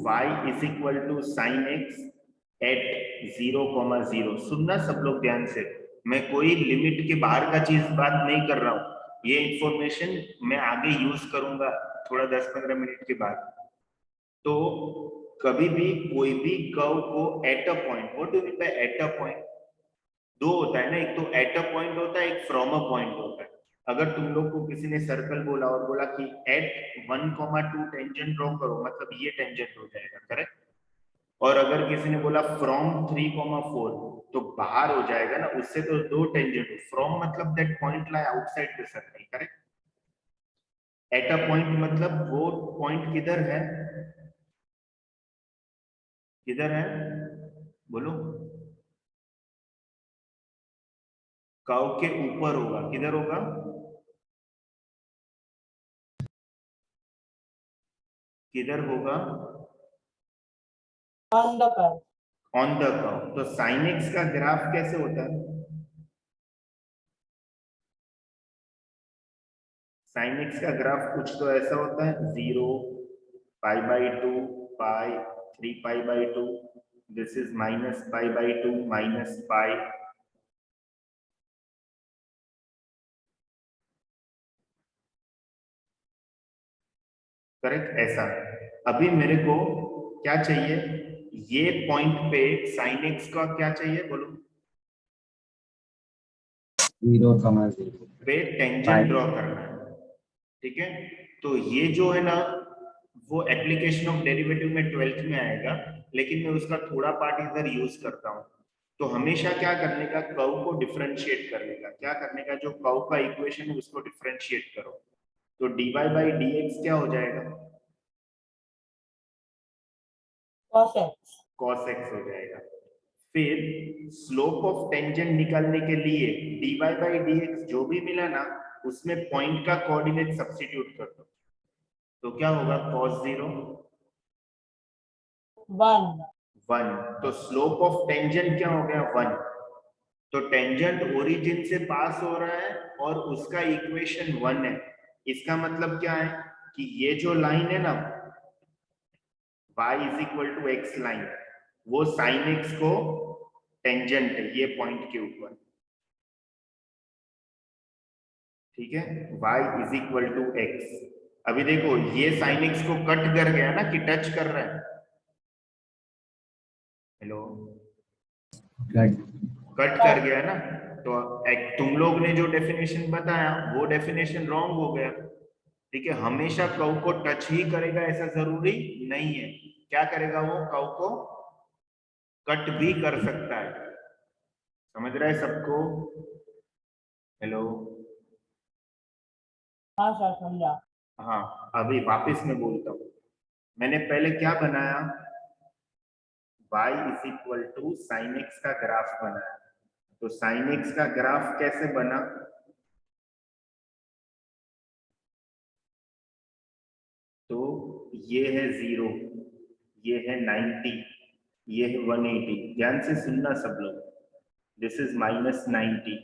y is equal to sine x at 0,0। सुनना सब लोग ध्यान से, मैं कोई लिमिट के बाहर का चीज बात नहीं कर रहा हूं, ये इंफॉर्मेशन मैं आगे यूज करूंगा थोड़ा 10-15 मिनट के बाद। तो कभी भी कोई भी कर्व को at a point, what do mean by at a point? दो होता है ना, एक तो एट अ पॉइंट होता है, एक फ्रॉम अ पॉइंट होता है। अगर तुम लोग को किसी ने सर्कल बोला और बोला कि एट 1,2 टेंजेंट ड्रॉ करो, मतलब ये टेंजेंट हो जाएगा, करेक्ट? और अगर किसी ने बोला फ्रॉम 3,4, तो बाहर हो जाएगा ना, उससे तो दो टेंजेंट हो। फ्रॉम मतलब that point lie outside the circle, correct? At a point मतलब वो पॉइंट किधर है, किधर है, बोलो? कर्व के ऊपर होगा, किधर होगा? किधर होगा? On the curve. On the curve. तो साइन एक्स का ग्राफ कैसे होता है? साइन एक्स का ग्राफ कुछ तो ऐसा होता है, 0, π/2, pi, 3π/2, this is -π/2 minus pi. Correct, ऐसा। अभी मेरे को क्या चाहिए, ये पॉइंट पे साइन एक्स का क्या चाहिए, बोलो? 0,0 पे टेंजेंट ड्रॉ करना है, ठीक है? तो ये जो है ना, वो एप्लीकेशन ऑफ डेरिवेटिव में 12th में आएगा, लेकिन मैं उसका थोड़ा पार्ट इधर यूज करता हूँ। तो हमेशा क्या करने का, कर्व को डिफरेंशिएट करने का, क्या करने का, जो कर्व का इक्वेशन है उसको डिफरेंशिएट करो। तो dy/dx क्या हो जाएगा? cos x। cos x हो जाएगा। फिर स्लोप ऑफ टेंजेंट निकालने के लिए dy/dx जो भी मिला ना, उसमें पॉइंट का कोऑर्डिनेट सब्स्टिट्यूट कर दो, तो क्या होगा, cos 0 1। 1। तो स्लोप ऑफ टेंजेंट क्या हो गया, 1। तो टेंजेंट ओरिजिन से पास हो रहा है और उसका इक्वेशन 1 है। इसका मतलब क्या है कि ये जो लाइन है ना, y is equal to x line, वो साइन एक्स को टेंजेंट है ये पॉइंट के ऊपर, ठीक है? y is equal to x. अभी देखो, ये साइन एक्स को कट कर गया ना, कि टच कर रहा है? Hello, cut. कट कर गया ना? तो तुम लोग ने जो डेफिनेशन बताया वो डेफिनेशन रॉन्ग हो गया। ठीक है, हमेशा कर्व को टच ही करेगा ऐसा जरूरी नहीं है। क्या करेगा वो, कर्व को कट भी कर सकता है। समझ रहा है सबको? हेलो? हाँ सर, समझा। हाँ, अभी वापस मैं बोलता हूँ। मैंने पहले क्या बनाया, y is equal to sine x का ग्राफ बनाया। तो साइन एक्स का ग्राफ कैसे बना, तो ये है 0, ये है 90, ये है 180। ध्यान से सुनना सब लोग, this is -90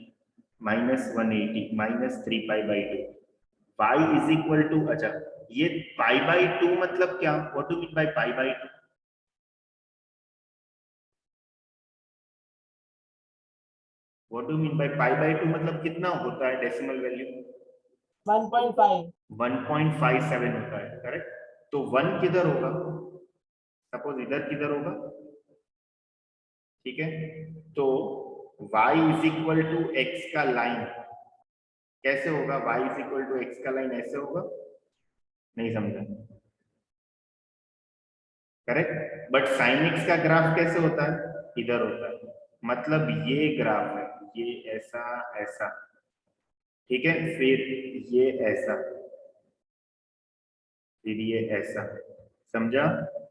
-180 -3π/2। y is equal to, अच्छा ये π/2 मतलब क्या, what do mean by π/2? What do mean by π/2 मतलब कितना होता है डेसिमल वैल्यू? 1.5 1.57 होता है, करेक्ट। तो 1 किधर होगा, सपोज इधर किधर होगा, ठीक है। तो y is equal to x का लाइन कैसे होगा, y is equal to x का लाइन ऐसे होगा, नहीं समझा, करेक्ट। बट साइन एक्स का ग्राफ कैसे होता है, इधर होता है, मतलब ये ग्राफ है, ये ऐसा ऐसा, ठीक है, फिर ये ऐसा, फिर ये ऐसा, समझा।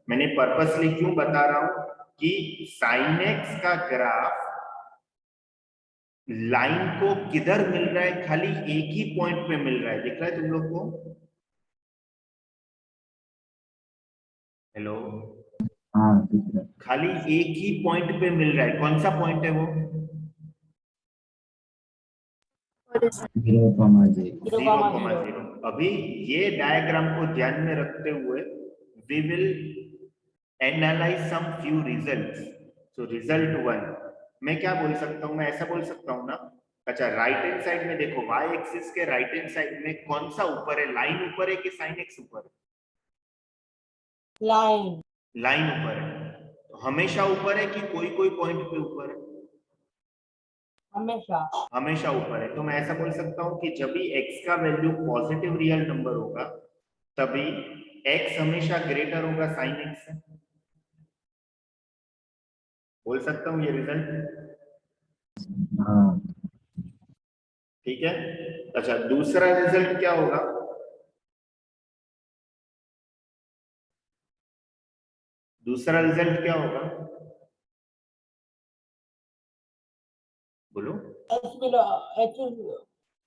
मैंने पर्पसली क्यों बता रहा हूं कि साइन एक्स का ग्राफ लाइन को किधर मिल रहा है, खाली एक ही पॉइंट पे मिल रहा है, दिख रहा है तुम लोग को, हेलो, हाँ दिख रहा है। खाली एक ही पॉइंट पे मिल रहा है, कौन सा पॉइंट है वो, 0,0 0,0। अभी ये डायग्राम को ध्यान में रखते हुए we will analyse some few results. So result 1 मैं क्या बोल सकता हूँ, मैं ऐसा बोल सकता हूँ ना, अच्छा राइट हैंड साइड में देखो, y एक्सिस के राइट हैंड साइड में कौन सा ऊपर है, लाइन ऊपर है कि साइन एक्स ऊपर है? लाइन लाइन ऊपर है, तो हमेशा ऊपर है कि कोई कोई पॉइंट पे ऊपर है? हमेशा हमेशा ऊपर है। तो मैं ऐसा बोल सकता हूँ कि जब भी x का वैल्यू पॉजिटिव रियल नंबर होगा तभी x हमेशा ग्रेटर होगा साइन एक्स से, बोल सकता हूँ ये रिजल्ट, हाँ ठीक है। अच्छा दूसरा रिजल्ट क्या होगा, दूसरा रिजल्ट क्या होगा, बोलो। h is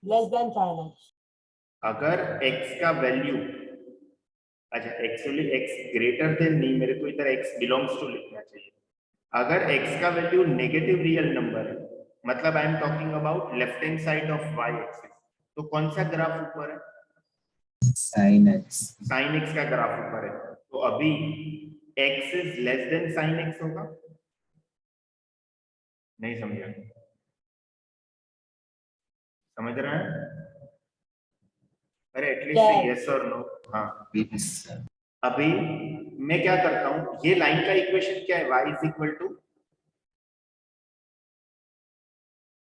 less than sin x। अगर x का वैल्यू, अच्छा एक्चुअली x ग्रेटर देन नहीं, मेरे को इधर x बिलोंग्स टू लिखना चाहिए। अगर x का वैल्यू नेगेटिव रियल नंबर है, मतलब I am talking about left hand side of y axis, तो कौन सा ग्राफ ऊपर है, साइन एक्स। साइन x का ग्राफ ऊपर है। तो अभी x is less than sine x होगा, नहीं समझा, समझ रहा है, अरे एटलीस्ट यस और नो, हाँ। अभी मैं क्या करता हूं, ये लाइन का इक्वेशन क्या है, y is equal to,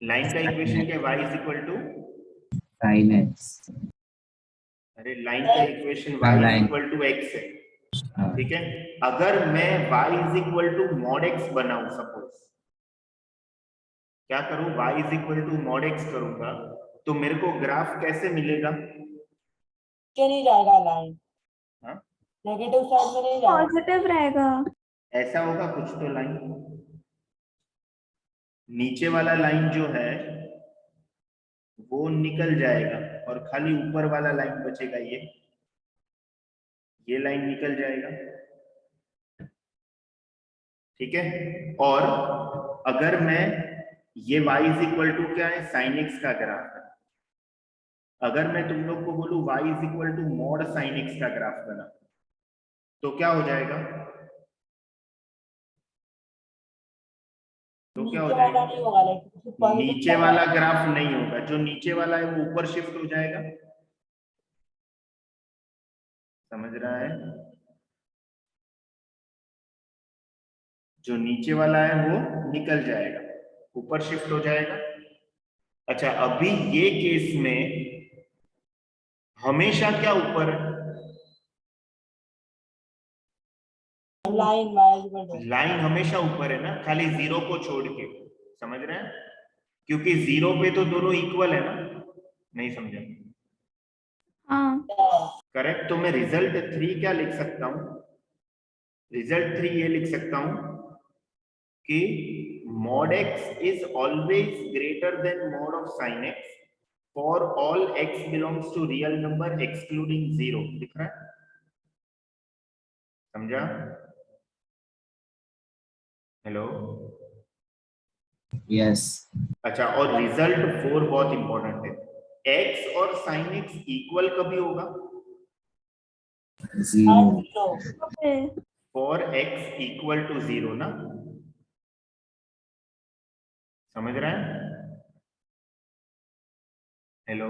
line का इक्वेशन क्या है, y is equal to sine x. अरे लाइन का equation y is equal to x है, ठीक है। अगर मैं y is equal to mod x बनाऊं, सपोज क्या करूं, y is equal to mod x करूंगा, तो मेरे को ग्राफ कैसे मिलेगा, के नहीं जाएगा लाइन, हाँ नेगेटिव साइड में नहीं जाएगा, पॉजिटिव रहेगा। ऐसा होगा कुछ तो, लाइन नीचे वाला लाइन जो है वो निकल जाएगा और खाली ऊपर वाला लाइन बचेगा, ये लाइन निकल जाएगा, ठीक है। और अगर मैं ये y इज इक्वल टू क्या है, साइन एक्स का ग्राफ है, अगर मैं तुम लोग को बोलूं y is equal to mod sine x का ग्राफ बना, तो क्या हो जाएगा, तो क्या हो नीचे वाला जाएगा, नहीं होगा, लाइक नीचे वाला ग्राफ नहीं होगा, जो नीचे वाला है वो ऊपर शिफ्ट हो जाएगा, समझ रहा है, जो नीचे वाला है वो निकल जाएगा, ऊपर शिफ्ट हो जाएगा। अच्छा अभी ये केस में हमेशा क्या ऊपर है, लाइन y लाइन हमेशा ऊपर है ना, खाली जीरो को छोड़ के, समझ रहे हैं, क्योंकि जीरो पे तो दोनों इक्वल है ना, नहीं समझा, हाँ करेक्ट। तो मैं रिजल्ट 3 क्या लिख सकता हूं, रिजल्ट 3 ये लिख सकता हूं कि mod x is always greater than mod of sin x for all x belongs to real number excluding 0. दिख रहा है? समझा? हेलो? यस अच्छा, और रिजल्ट 4 बहुत इंपॉर्टेंट है. x और sin x इक्वल कभी होगा? Zero for x equal to 0 ना. समझ रहे हैं? हेलो?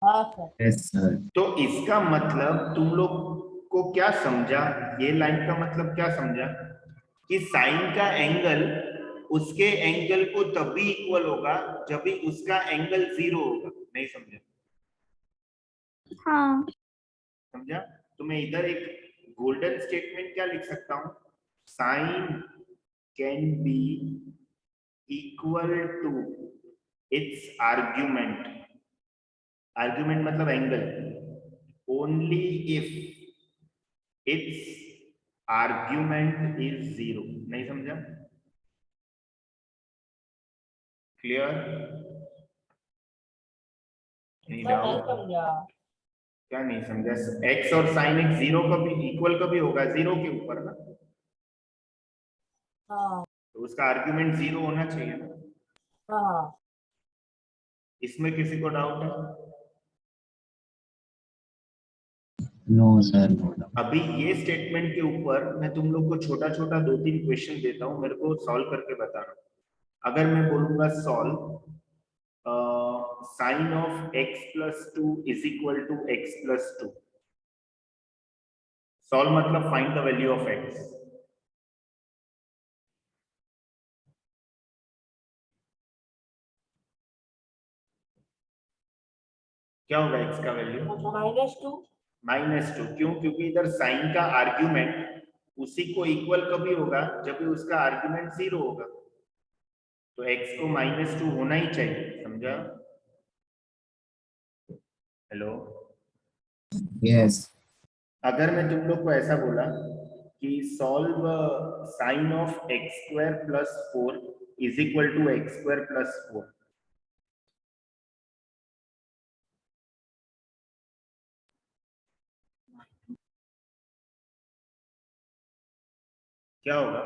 हाँ सर। यस सर तो इसका मतलब तुम लोग को क्या समझा? ये लाइन का मतलब क्या समझा? कि साइन का एंगल उसके एंगल को तभी इक्वल होगा जब भी उसका एंगल 0 होगा. नहीं समझा? हाँ. समझा? तो मैं इधर एक गोल्डन स्टेटमेंट क्या लिख सकता हूं? Sine can be equal to its argument. Argument मतलब angle. Only if its argument is 0. नहीं समझा? क्लियर? नहीं सर नहीं डाउट? समझा। क्या नहीं समझा? x और sin x 0 कभी इक्वल कभी होगा? 0 के ऊपर ना. हाँ तो उसका आर्ग्यूमेंट 0 होना चाहिए ना. हाँ। इसमें किसी को डाउट है? नो सर नो अभी ये स्टेटमेंट के ऊपर मैं तुम लोग को छोटा छोटा 2-3 क्वेश्चन देता हूं, मेरे को सॉल्व करके बताना. अगर मैं बोलूंगा solve sine of x plus 2 is equal to x plus 2. Solve मतलब find the value of x. क्या होगा x का वैल्यू? -2। -2. क्यों? क्योंकि इधर साइन का आर्ग्यूमेंट उसी को इक्वल कभी होगा जब भी उसका आर्ग्यूमेंट 0 होगा. तो x को -2 होना ही चाहिए. समझा? हेलो? यस अगर मैं तुम लोग को ऐसा बोला कि solve sine of x square plus 4 is equal to x square plus 4. क्या होगा?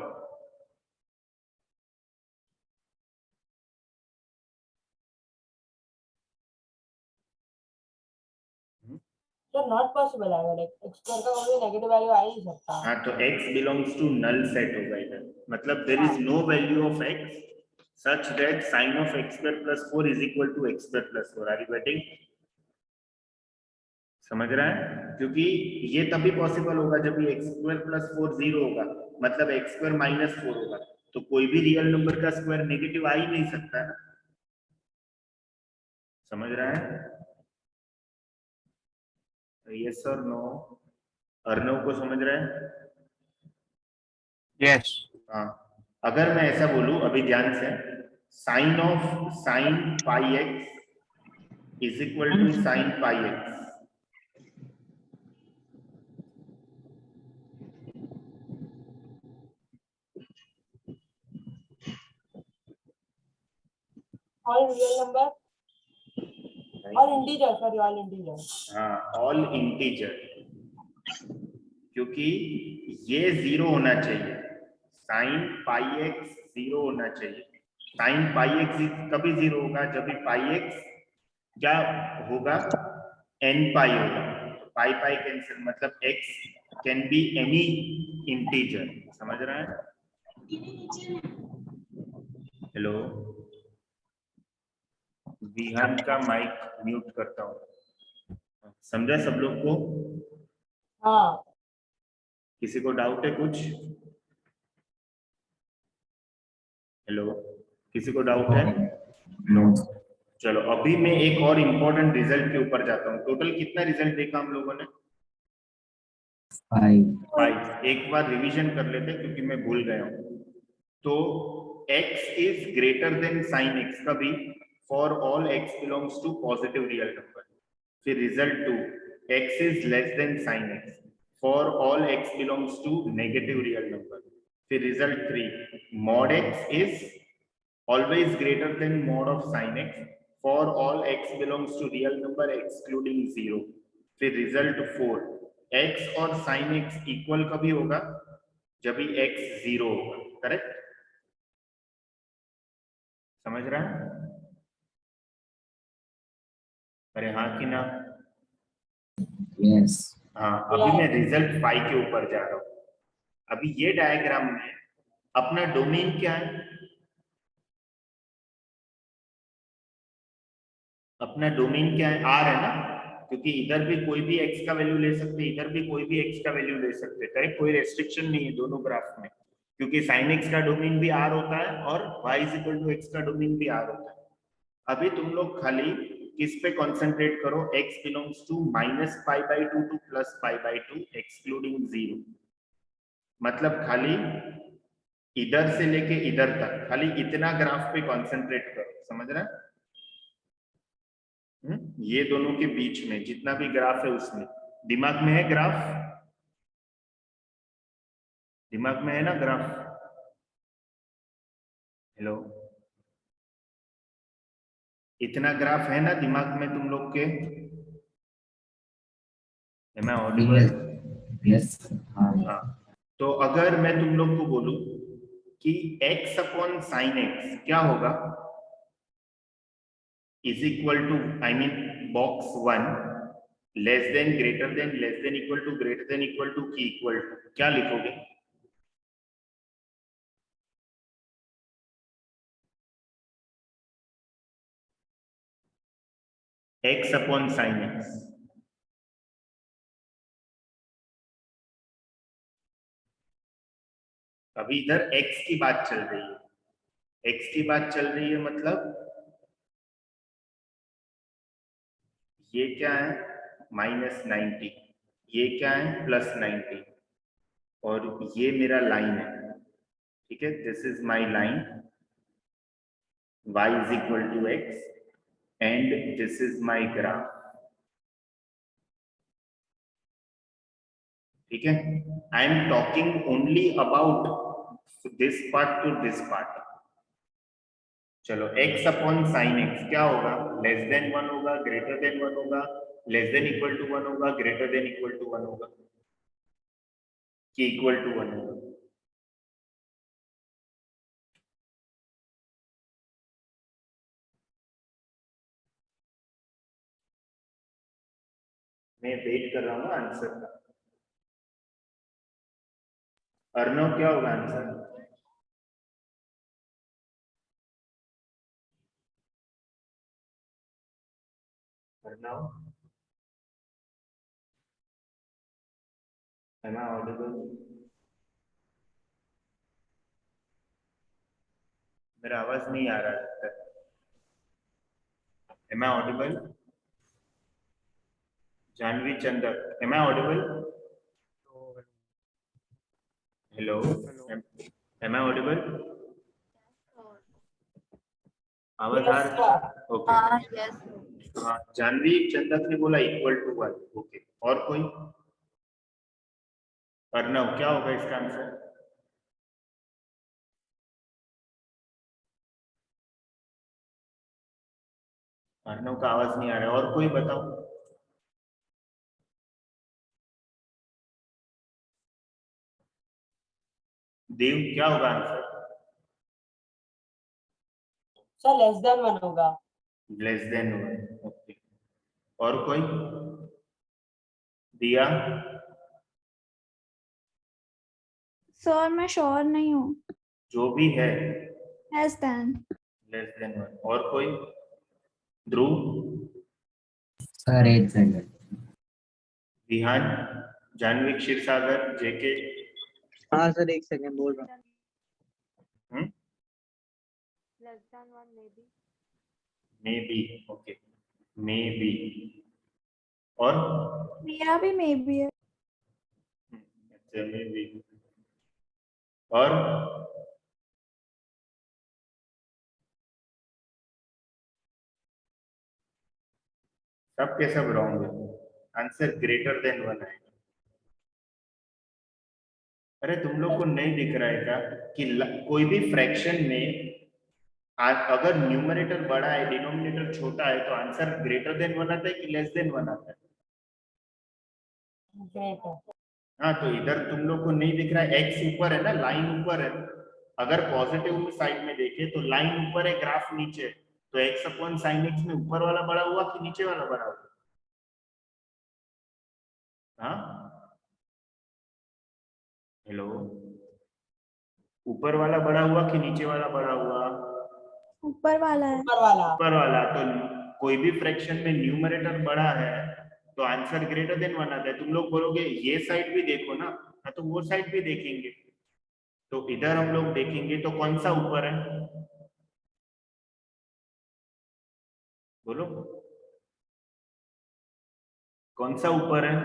सर नॉट पॉसिबल है, लाइक x स्क्वायर का कोई नेगेटिव वैल्यू आ ही नहीं सकता। हाँ, तो x belongs to null set होगा इधर. मतलब there is no value of x such that sin of x square plus 4 is equal to x square plus 4. Are you getting? समझ रहा है? क्योंकि ये तभी पॉसिबल होगा जब ये x स्क्वायर प्लस 4 0 होगा, मतलब x स्क्वायर माइनस 4 होगा. तो कोई भी रियल नंबर का स्क्वायर नेगेटिव आ ही नहीं सकता है. समझ रहा है? यस और नो? अर्नव को समझ रहा है? यस. हाँ. अगर मैं ऐसा बोलूं, अभी ध्यान से, sine of sine pi x is equal to sine pi x. All real number, all integer, sorry all integer. हाँ, ऑल इंटीजर. क्योंकि ये 0 होना चाहिए. साइन पाई एक्स 0 होना चाहिए. साइन पाई एक्स कभी 0 होगा जब भी पाई एक्स क्या होगा? n पाई होगा. पाई पाई कैंसिल, मतलब x can be any integer. समझ रहा है? हेलो? विहान का माइक म्यूट करता हूँ. समझा सब लोग को? हाँ किसी को डाउट है कुछ? हेलो? किसी को डाउट है? नो चलो, अभी मैं एक और इम्पोर्टेंट रिजल्ट के ऊपर जाता हूँ. टोटल कितना रिजल्ट देखा हम लोगों ने? 5. एक बार रिवीजन कर लेते हैं क्योंकि मैं भूल गया हूँ. तो x is greater than sine x कभी for all x belongs to positive real number. फिर result 2, x is less than sine x for all x belongs to negative real number. फिर result 3, mod x is always greater than mod of sin x for all x belongs to real number excluding 0। फिर result 4, x और sin x equal कभी होगा, जब भी x 0 होगा। Correct? समझ रहा है? अरे हाँ कि ना? यस। हाँ, अभी मैं रिजल्ट 5 के ऊपर जा रहा हूँ। अभी ये डायग्राम में अपना डोमेन क्या है? अपना डोमेन क्या है? आर है ना, क्योंकि इधर भी कोई भी x का वैल्यू ले सकते, इधर भी कोई भी x का वैल्यू ले सकते। करेक्ट? कोई रेस्ट्रिक्शन नहीं है दोनों ग्राफ में, क्योंकि sin x का डोमेन भी r होता है और y x का डोमेन भी r होता है। अभी तुम लोग खाली किस पे कंसंट्रेट करो, x belongs to -π/2 to +π/2 excluding 0। मतलब खाली इधर से लेके इधर तक खाली इतना ग्राफ पे कंसंट्रेट करो। समझ रहा है? ये दोनों के बीच में जितना भी ग्राफ है उसमें, दिमाग में है ग्राफ? दिमाग में है ना ग्राफ? हेलो, इतना ग्राफ है ना दिमाग में तुम लोग के? Am I audible? यस। हाँ। हाँ, तो अगर मैं तुम लोग को बोलूं कि x अपॉन साइन एक्स क्या होगा, is equal to, I mean box 1 less than greater than less than equal to greater than equal to की इक्वल टू, क्या लिखोगे? x upon sine x. अभी इधर x की बात चल रही है, x की बात चल रही है, मतलब ये क्या है -90, ये क्या है +90, और ये मेरा लाइन है। ठीक है, this is my line, y is equal to x and this is my graph. ठीक है, I am talking only about this part to this part. चलो, x अपॉन साइन एक्स क्या होगा? लेस देन 1 होगा, greater than 1 होगा, less than equal to 1 होगा, greater than equal to 1 होगा, कि इक्वल टू 1 होगा। मैं वेट कर रहा हूँ आंसर का। अर्णव, क्या होगा answer? Arnav, am I audible? मेरा आवाज नहीं आ रहा लगता है। Am I audible? Janvi Chandar, am I audible? Hello, am I audible? आवाज आ रही है? ओके। yes. हाँ, जानवी चंदर ने बोला इक्वल टू 1। ओके, और कोई? अर्णव, क्या होगा इसका आंसर? अर्णव का आवाज नहीं आ रहा है, और कोई बताओ? देव, क्या होगा आंसर? सर लेस देन 1 होगा। Less than 1। ओके, और कोई? दिया? सर मैं श्योर नहीं हूँ। जो भी है, लेस देन। Less than 1। और कोई? ध्रुव? सर एक सेकंड। विहान? जानवी क्षीरसागर? जेके? हाँ सर, एक सेकंड बोल रहा हूँ। Less than 1 maybe. May be. Okay, may be. और मेरा भी मे बी है। अच्छा, मे बी। और सब के सब रॉन्ग है। आंसर ग्रेटर देन 1 है। अरे तुम लोग को नहीं दिख रहा है क्या कि कोई भी फ्रैक्शन में अगर न्यूमरेटर बड़ा है डिनोमिनेटर छोटा है तो आंसर ग्रेटर देन 1 आता है कि लेस देन 1 आता है? ग्रेटर। हाँ, तो इधर तुम लोग को नहीं दिख रहा है, एक्स ऊपर है ना, लाइन ऊपर है। अगर पॉजिटिव साइड में देखे तो लाइन ऊपर है, ग्राफ नीचे, तो एक्स अपॉन साइन एक्स में ऊपर वाला बड़ा हुआ कि नीचे वाला बड़ा हुआ? हाँ, हेलो, ऊपर वाला बड़ा हुआ कि नीचे वाला बड़ा हुआ? ऊपर वाला है। ऊपर वाला। ऊपर वाला। तो कोई भी फ्रैक्शन में न्यूमरेटर बड़ा है तो आंसर ग्रेटर देन 1 आता है। तुम लोग बोलोगे ये साइड भी देखो ना, हाँ तो वो साइड भी देखेंगे, तो इधर हम लोग देखेंगे तो कौन सा ऊपर है? बोलो, कौन सा ऊपर है?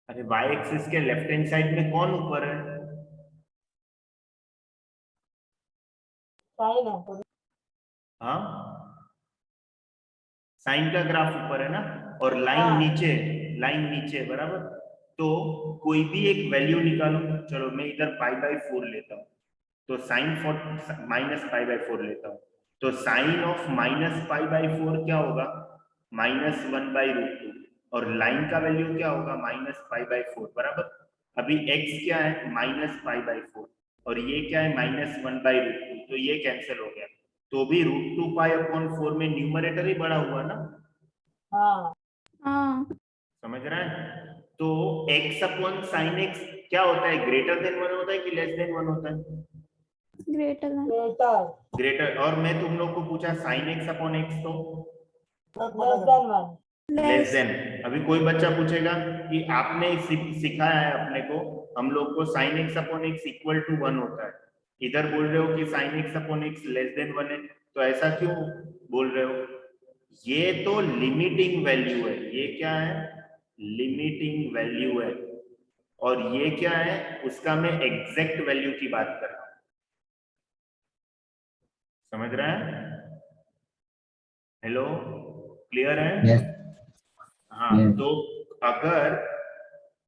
अरे y एक्सिस के लेफ्ट हैंड साइड में कौन ऊपर है? साइन है। हाँ, साइन का ग्राफ ऊपर है ना, और लाइन हाँ। नीचे, लाइन नीचे, बराबर। तो कोई भी एक वैल्यू निकालो। चलो मैं इधर π/4 लेता हूँ, तो साइन -π/4 लेता हूँ, तो साइन ऑफ -π/4 क्या होगा? -1/√2, और लाइन का वैल्यू क्या होगा? -π/4, बराबर। अभी x क्या है? -π/4, और ये क्या है? -1/√2, तो ये कैंसिल हो गया, तो भी √2π/4 में न्यूमरेटर ही बड़ा हुआ ना? हाँ। हाँ। समझ रहा है? तो x अपॉन साइन x क्या होता है? ग्रेटर देन 1 होता है कि लेस देन 1 होता है? Greater than. ग्रेटर। ग्रेटर। और मैं तुम लोग को पूछा साइन x अपॉन x, तो less than 1। Less less. Than. अभी कोई बच्चा पूछेगा कि आपने सिखाया है अपने को, हम लोग को sine x upon x equal to 1 होता है, इधर बोल रहे हो कि sine x upon x less than 1 है, तो ऐसा क्यों बोल रहे हो? ये तो लिमिटिंग वैल्यू है, ये क्या है? लिमिटिंग वैल्यू है, और ये क्या है? उसका मैं एग्जैक्ट वैल्यू की बात कर रहा हूं। समझ रहा है? हेलो, क्लियर है? Yes. हाँ, Yes. तो अगर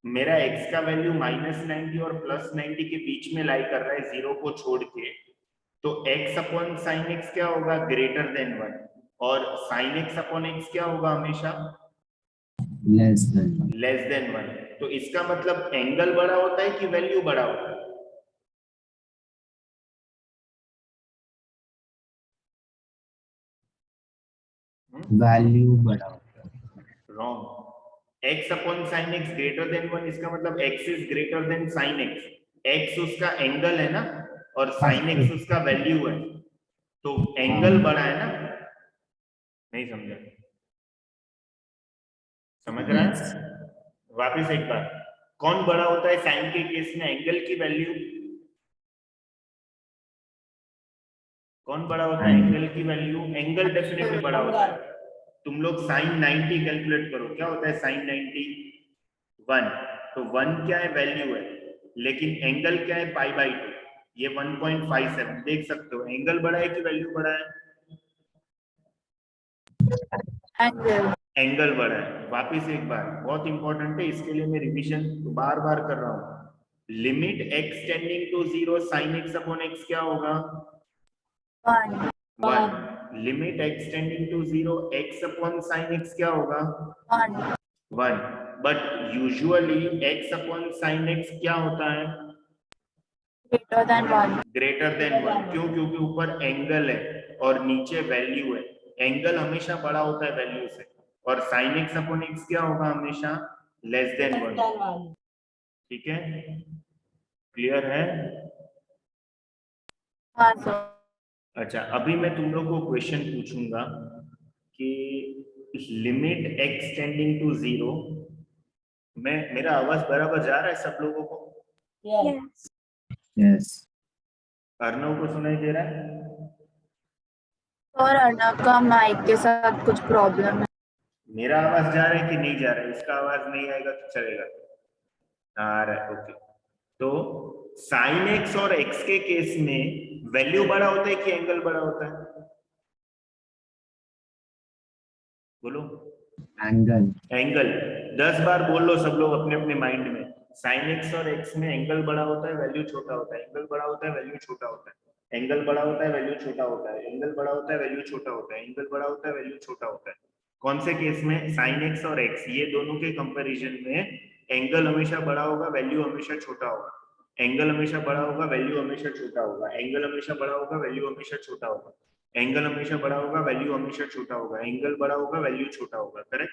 मेरा x का वैल्यू -90 और +90 के बीच में लाई कर रहा है, 0 को छोड़ के, तो x अपॉन साइन x क्या होगा? ग्रेटर देन 1, और साइन x अपॉन x क्या होगा? हमेशा Less than 1. Less than 1। तो इसका मतलब एंगल बड़ा होता है कि वैल्यू बड़ा होता है? Value बड़ा होता है. Wrong. x upon sine x greater than 1, इसका मतलब x is greater than sine x। x उसका एंगल है ना, और साइन x उसका वैल्यू है, तो एंगल बड़ा है ना? नहीं समझा? समझ रहा है? वापिस एक बार, कौन बड़ा होता है साइन के केस में? एंगल की वैल्यू। कौन बड़ा होता है? एंगल की वैल्यू। एंगल डेफिनेटली बड़ा होता है। तुम लोग साइन 90 कैलकुलेट करो, क्या होता है साइन 90? 1, तो 1 क्या है? वैल्यू है, लेकिन एंगल क्या है? π/2, ये 1.57। देख सकते हो एंगल बड़ा है कि वैल्यू बड़ा है? एंगल। एंगल बड़ा है। वापिस एक बार, बहुत इंपॉर्टेंट है, इसके लिए मैं रिवीजन बार बार कर रहा हूं। Limit x tending to 0 sine x upon x क्या होगा? 1। Limit x tending to 0 x upon sine x क्या होगा? 1। But usually x upon sine x क्या होता है? Greater than 1। Greater than 1। क्यों? क्योंकि ऊपर एंगल है और नीचे वैल्यू है। एंगल हमेशा बड़ा होता है वैल्यू से, और साइन x अपॉन x क्या होगा? हमेशा लेस देन 1। ठीक है? क्लियर है? हाँ सर। अच्छा, अभी मैं तुम लोग को क्वेश्चन पूछूंगा कि लिमिट x टेंडिंग टू 0, मेरा आवाज बराबर जा रहा है सब लोगों को? Yes. Yes. अर्णव को सुनाई दे रहा है? और अर्णव का माइक के साथ कुछ प्रॉब्लम है। मेरा आवाज जा रहा है कि नहीं जा रहा है? इसका आवाज नहीं आएगा तो चलेगा? आ रहा है, ओके। तो साइन x और x के केस में वैल्यू बड़ा होता है कि एंगल बड़ा होता है? बोलो। एंगल एंगल 10 बार बोल लो सब लोग अपने अपने माइंड में। साइन एक्स और एक्स में एंगल बड़ा होता है, वैल्यू छोटा होता है, एंगल बड़ा होता है, वैल्यू छोटा होता है, एंगल बड़ा होता है, वैल्यू छोटा होता है, एंगल बड़ा होता है, वैल्यू छोटा होता है, एंगल बड़ा होता है, वैल्यू छोटा होता है। कौन से केस में? साइन एक्स और एक्स, ये दोनों के कंपैरिजन में एंगल हमेशा बड़ा होगा, वैल्यू हमेशा छोटा होगा। एंगल हमेशा बड़ा होगा, वैल्यू हमेशा छोटा होगा। एंगल हमेशा बड़ा होगा, वैल्यू हमेशा छोटा होगा। एंगल हमेशा बड़ा होगा, वैल्यू हमेशा छोटा होगा। एंगल बड़ा होगा, वैल्यू छोटा होगा। करेक्ट?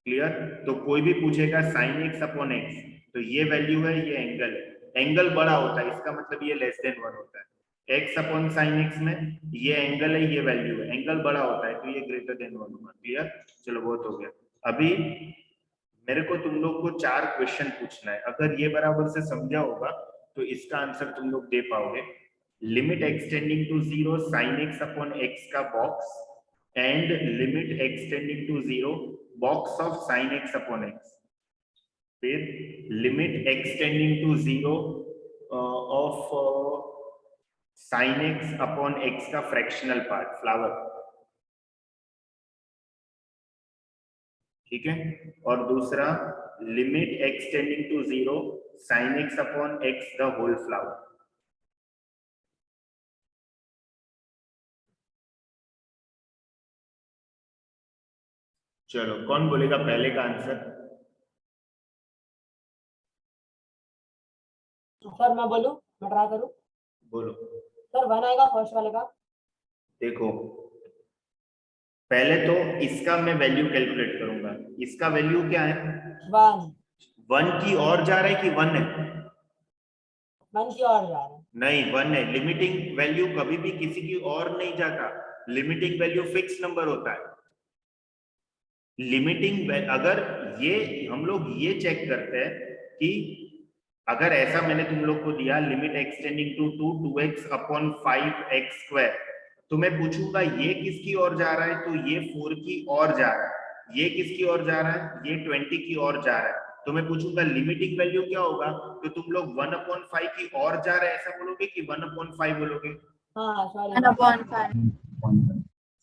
क्लियर? तो कोई भी पूछेगा साइन एक्स अपॉन एक्स, तो ये वैल्यू है, ये एंगल है। एंगल बड़ा होता है, इसका मतलब ये लेस देन 1 होता है। एक्स अपॉन साइन एक्स में ये एंगल है, ये वैल्यू है। एंगल बड़ा होता है तो ये ग्रेटर देन 1 होगा। क्लियर? चलो बहुत हो गया। अभी मेरे को तुम लोग को 4 क्वेश्चन पूछना है। अगर ये बराबर से समझा होगा तो इसका आंसर तुम लोग दे पाओगे। Limit extending to 0 sine x upon x का box and limit extending to 0 box of sine x upon x. फिर limit extending to 0 of sine x upon x का फ्रैक्शनल पार्ट, फ्लावर। ठीक है? और दूसरा limit extending to 0 sine x upon x the whole floor. चलो कौन बोलेगा पहले का आंसर? सर मैं बोलूं, मैं ट्राई करूं? बोलो। सर 1 आएगा फर्स्ट वाले का। देखो पहले तो इसका मैं वैल्यू कैलकुलेट करूंगा। इसका वैल्यू क्या है? 1 1 की ओर जा रहा है कि 1 है? 1 की ओर जा रहा है। नहीं, 1 है। लिमिटिंग वैल्यू कभी भी किसी की ओर नहीं जाता। लिमिटिंग वैल्यू फिक्स नंबर होता है। लिमिटिंग अगर ये हम लोग ये चेक करते हैं कि अगर ऐसा मैंने तुम लोग को दिया limit extending to 2x upon 5x square, तो मैं पूछूंगा ये किसकी ओर जा रहा है? तो ये 4 की ओर जा रहा है। ये किसकी ओर जा रहा है? ये 20 की ओर जा रहा है। तो मैं पूछूंगा लिमिटिंग वैल्यू क्या होगा? तो तुम लोग 1/5 की ओर जा रहा है ऐसा बोलोगे कि 1/5 बोलोगे? हाँ सॉरी। 1/5।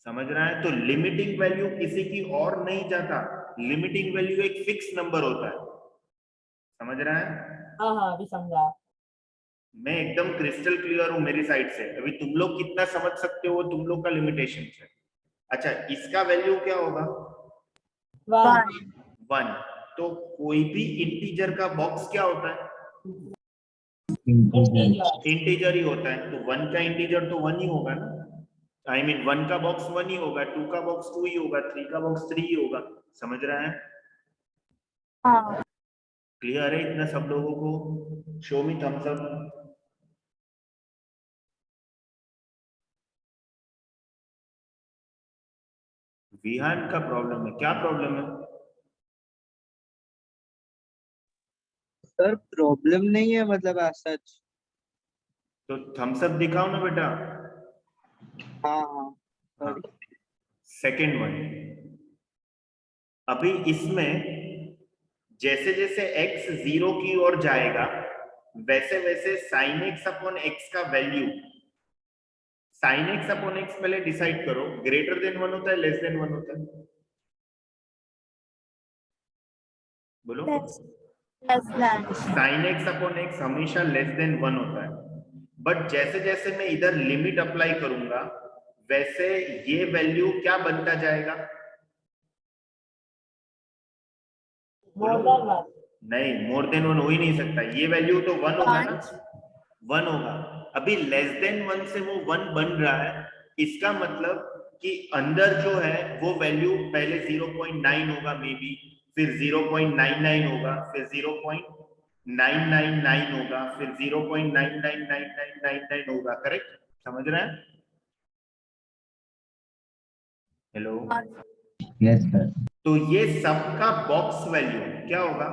समझ रहा है? तो लिमिटिंग वैल्यू किसी की ओर नहीं जाता। लिमिटिंग वैल्यू एक फिक्स नंबर होता है। समझ रहा है? हाँ हाँ अभी समझा। मैं एकदम क्रिस्टल क्लियर हूं मेरी साइड से। अभी तुम लोग कितना समझ सकते हो तुम लोग का लिमिटेशन है। अच्छा इसका वैल्यू क्या होगा? 1 1। तो कोई भी इंटीजर का बॉक्स क्या होता है? इंटीजर। इंटीजर ही होता है। तो 1 का इंटीजर तो 1 ही होगा ना। आई मीन 1 का बॉक्स 1 ही होगा, 2 का बॉक्स 2 ही होगा, 3 का बॉक्स 3 ही होगा। समझ रहा है? हाँ क्लियर है इतना सब लोगों को? Show me thumbs up. Vihaan का प्रॉब्लम है। क्या प्रॉब्लम है? सर प्रॉब्लम नहीं है मतलब as such। तो थम्स अप दिखाओ ना बेटा। हाँ हाँ हाँ। सॉरी। Second one. अभी इसमें जैसे जैसे x 0 की ओर जाएगा वैसे वैसे साइन एक्स अपॉन एक्स का value, sign x upon x पहले डिसाइड करो, ग्रेटर देन 1 होता है लेस देन 1 होता है? बोलो। less than। Sign x upon x हमेशा लेस देन 1 होता है। बट जैसे जैसे मैं इधर लिमिट अप्लाई करूंगा वैसे ये वैल्यू क्या बनता जाएगा? More than 1। नहीं, मोर देन 1 हो ही नहीं सकता। ये वैल्यू तो 1 होगा ना, 1 होगा। अभी लेस देन 1 से वो 1 बन रहा है, इसका मतलब कि अंदर जो है वो वैल्यू पहले 0.9 होगा मे बी, फिर 0.99 होगा, फिर 0.999 होगा, फिर 0.999999 होगा। करेक्ट? समझ रहे हैं? हेलो? Yes sir. तो ये सबका बॉक्स वैल्यू क्या होगा?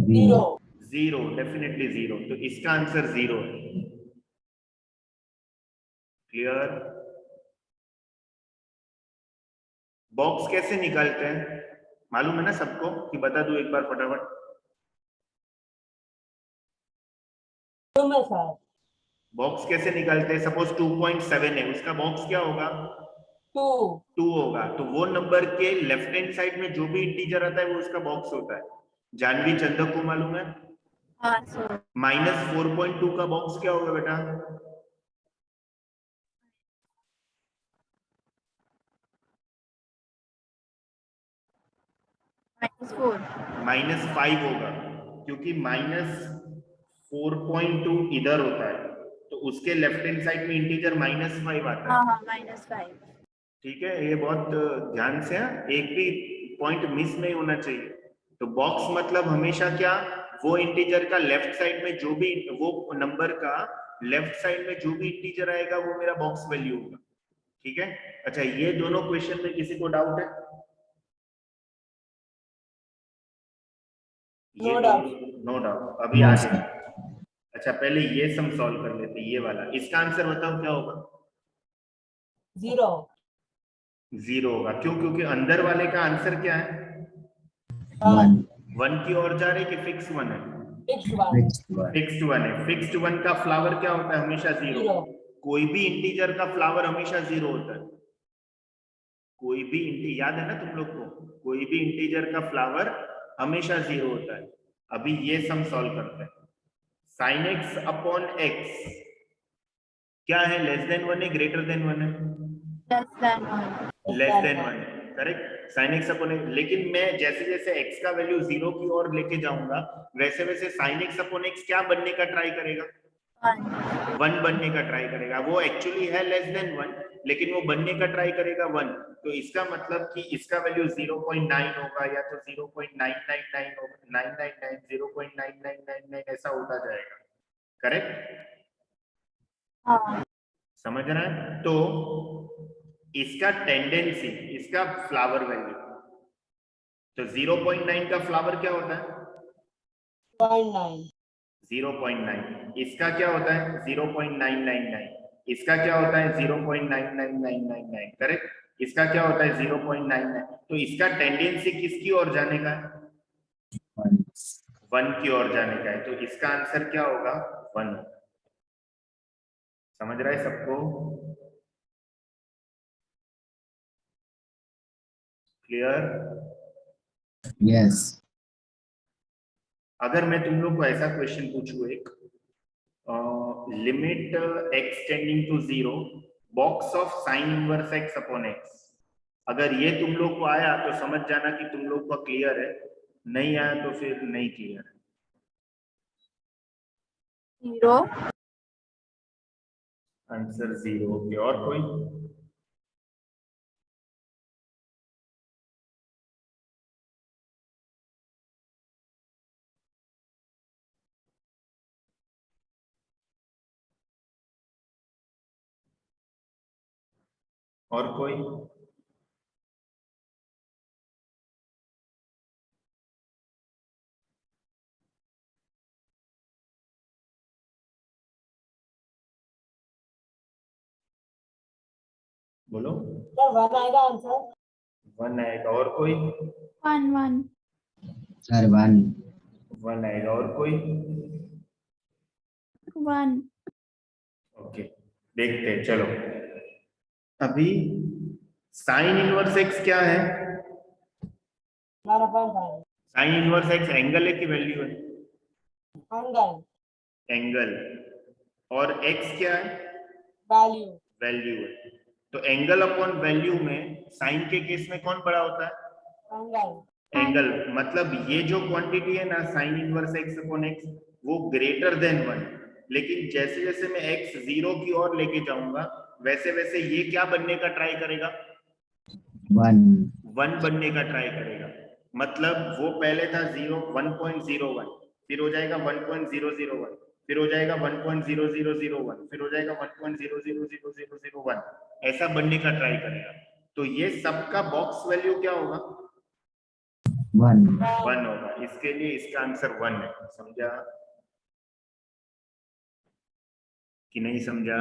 0। 0, डेफिनेटली 0। तो इसका आंसर 0 है। क्लियर? बॉक्स कैसे निकालते हैं मालूम है ना सबको कि बता दूं एक बार फटाफट? तो मैं सर बॉक्स कैसे निकालते हैं? सपोज 2.7 है, उसका बॉक्स क्या होगा? 2 होगा, तो वो नंबर के लेफ्ट हैंड साइड में जो भी इंटीजर आता है वो उसका बॉक्स होता है। जानवी चंदक को मालूम है? हाँ सर। -4.2 का बॉक्स क्या होगा बेटा? -5 होगा, क्योंकि -4.2 इधर होता है, तो उसके लेफ्ट हैंड साइड में इंटीजर -5 आता है। हाँ हाँ -5। ठीक है, ये बहुत ध्यान से है, एक भी पॉइंट मिस नहीं होना चाहिए। तो बॉक्स मतलब हमेशा क्या, वो इंटीजर का लेफ्ट साइड में जो भी, वो नंबर का लेफ्ट साइड में जो भी इंटीजर आएगा वो मेरा बॉक्स वैल्यू होगा। ठीक है, अच्छा ये दोनों क्वेश्चन में किसी को डाउट है? No doubt. No doubt. अभी No, आगे, sir. अच्छा पहले ये सम सॉल्व कर लेते हैं, ये वाला। इसका आंसर बताओ क्या होगा? 0. 0 होगा। क्यों? क्योंकि अंदर वाले का आंसर क्या है? 1. 1 की ओर जा रहे कि फिक्स 1 है? Fixed 1. Fixed 1. फिक्स्ड 1 है। फिक्स्ड 1 का फ्लावर क्या होता है? हमेशा 0। 0. कोई भी इंटीजर का फ्लावर हमेशा 0 होता है। कोई भी याद है ना तुम लोग को? कोई भी इंटीजर का फ्लावर हमेशा 0 होता है। अभी ये सम सॉल्व करते हैं। sin x अपॉन x क्या है? लेस देन 1 है, ग्रेटर देन 1 है? लेस देन 1 है, correct. sin x upon x, लेकिन मैं जैसे जैसे x का वैल्यू 0 की ओर लेके जाऊंगा वैसे वैसे sin x अपॉन x क्या बनने का ट्राई करेगा? 1 बनने का ट्राई करेगा। वो एक्चुअली है लेस देन 1, लेकिन वो बनने का ट्राई करेगा 1। तो इसका मतलब कि इसका वैल्यू 0.9 होगा, या तो 0.999 होगा, 999, 0.9999 ऐसा होता जाएगा। करेक्ट? हाँ समझ रहा है? तो इसका टेंडेंसी, इसका फ्लावर वैल्यू, तो 0.9 का फ्लावर क्या होता है? 0.9. 0.9। इसका क्या होता है? 0.999। इसका क्या होता है? 0.99999। करेक्ट? इसका क्या होता है? 0.99। तो इसका टेंडेंसी किसकी ओर जाने का है? 1 की ओर जाने का है। तो इसका आंसर क्या होगा? 1। समझ रहा है सबको? क्लियर? Yes. अगर मैं तुम लोग को ऐसा क्वेश्चन पूछूं, एक limit x tending to 0 box of sine inverse x upon x, अगर ये तुम लोग को आया तो समझ जाना कि तुम लोग को क्लियर है, नहीं आया तो फिर नहीं क्लियर है। 0। आंसर 0। ओके, और कोई? और कोई? बोलो। सर 1 आएगा आंसर. 1 आएगा। और कोई? 1 1 Sir, 1. 1 आएगा। और कोई? 1 ओके, देखते हैं, चलो। अभी साइन इनवर्स x क्या है? 9.5. साइन इनवर्स x एंगल है कि वैल्यू है? Angle. एंगल। और x क्या है? Value. वैल्यू है। तो एंगल अपॉन वैल्यू में साइन के केस में कौन बड़ा होता है? Angle. एंगल। मतलब ये जो क्वांटिटी है ना sign inverse x upon x, वो ग्रेटर देन 1, लेकिन जैसे जैसे मैं x 0 की ओर लेके जाऊंगा वैसे वैसे ये क्या बनने का ट्राई करेगा? 1. 1 बनने का ट्राई करेगा। मतलब वो पहले था 1.01, फिर हो जाएगा 1.001, फिर हो जाएगा 1.0001, फिर हो जाएगा 1.000001, ऐसा बनने का ट्राई करेगा। तो ये सबका बॉक्स वैल्यू क्या होगा? 1. 1 होगा। इसके लिए इसका आंसर 1 है। समझा कि नहीं समझा?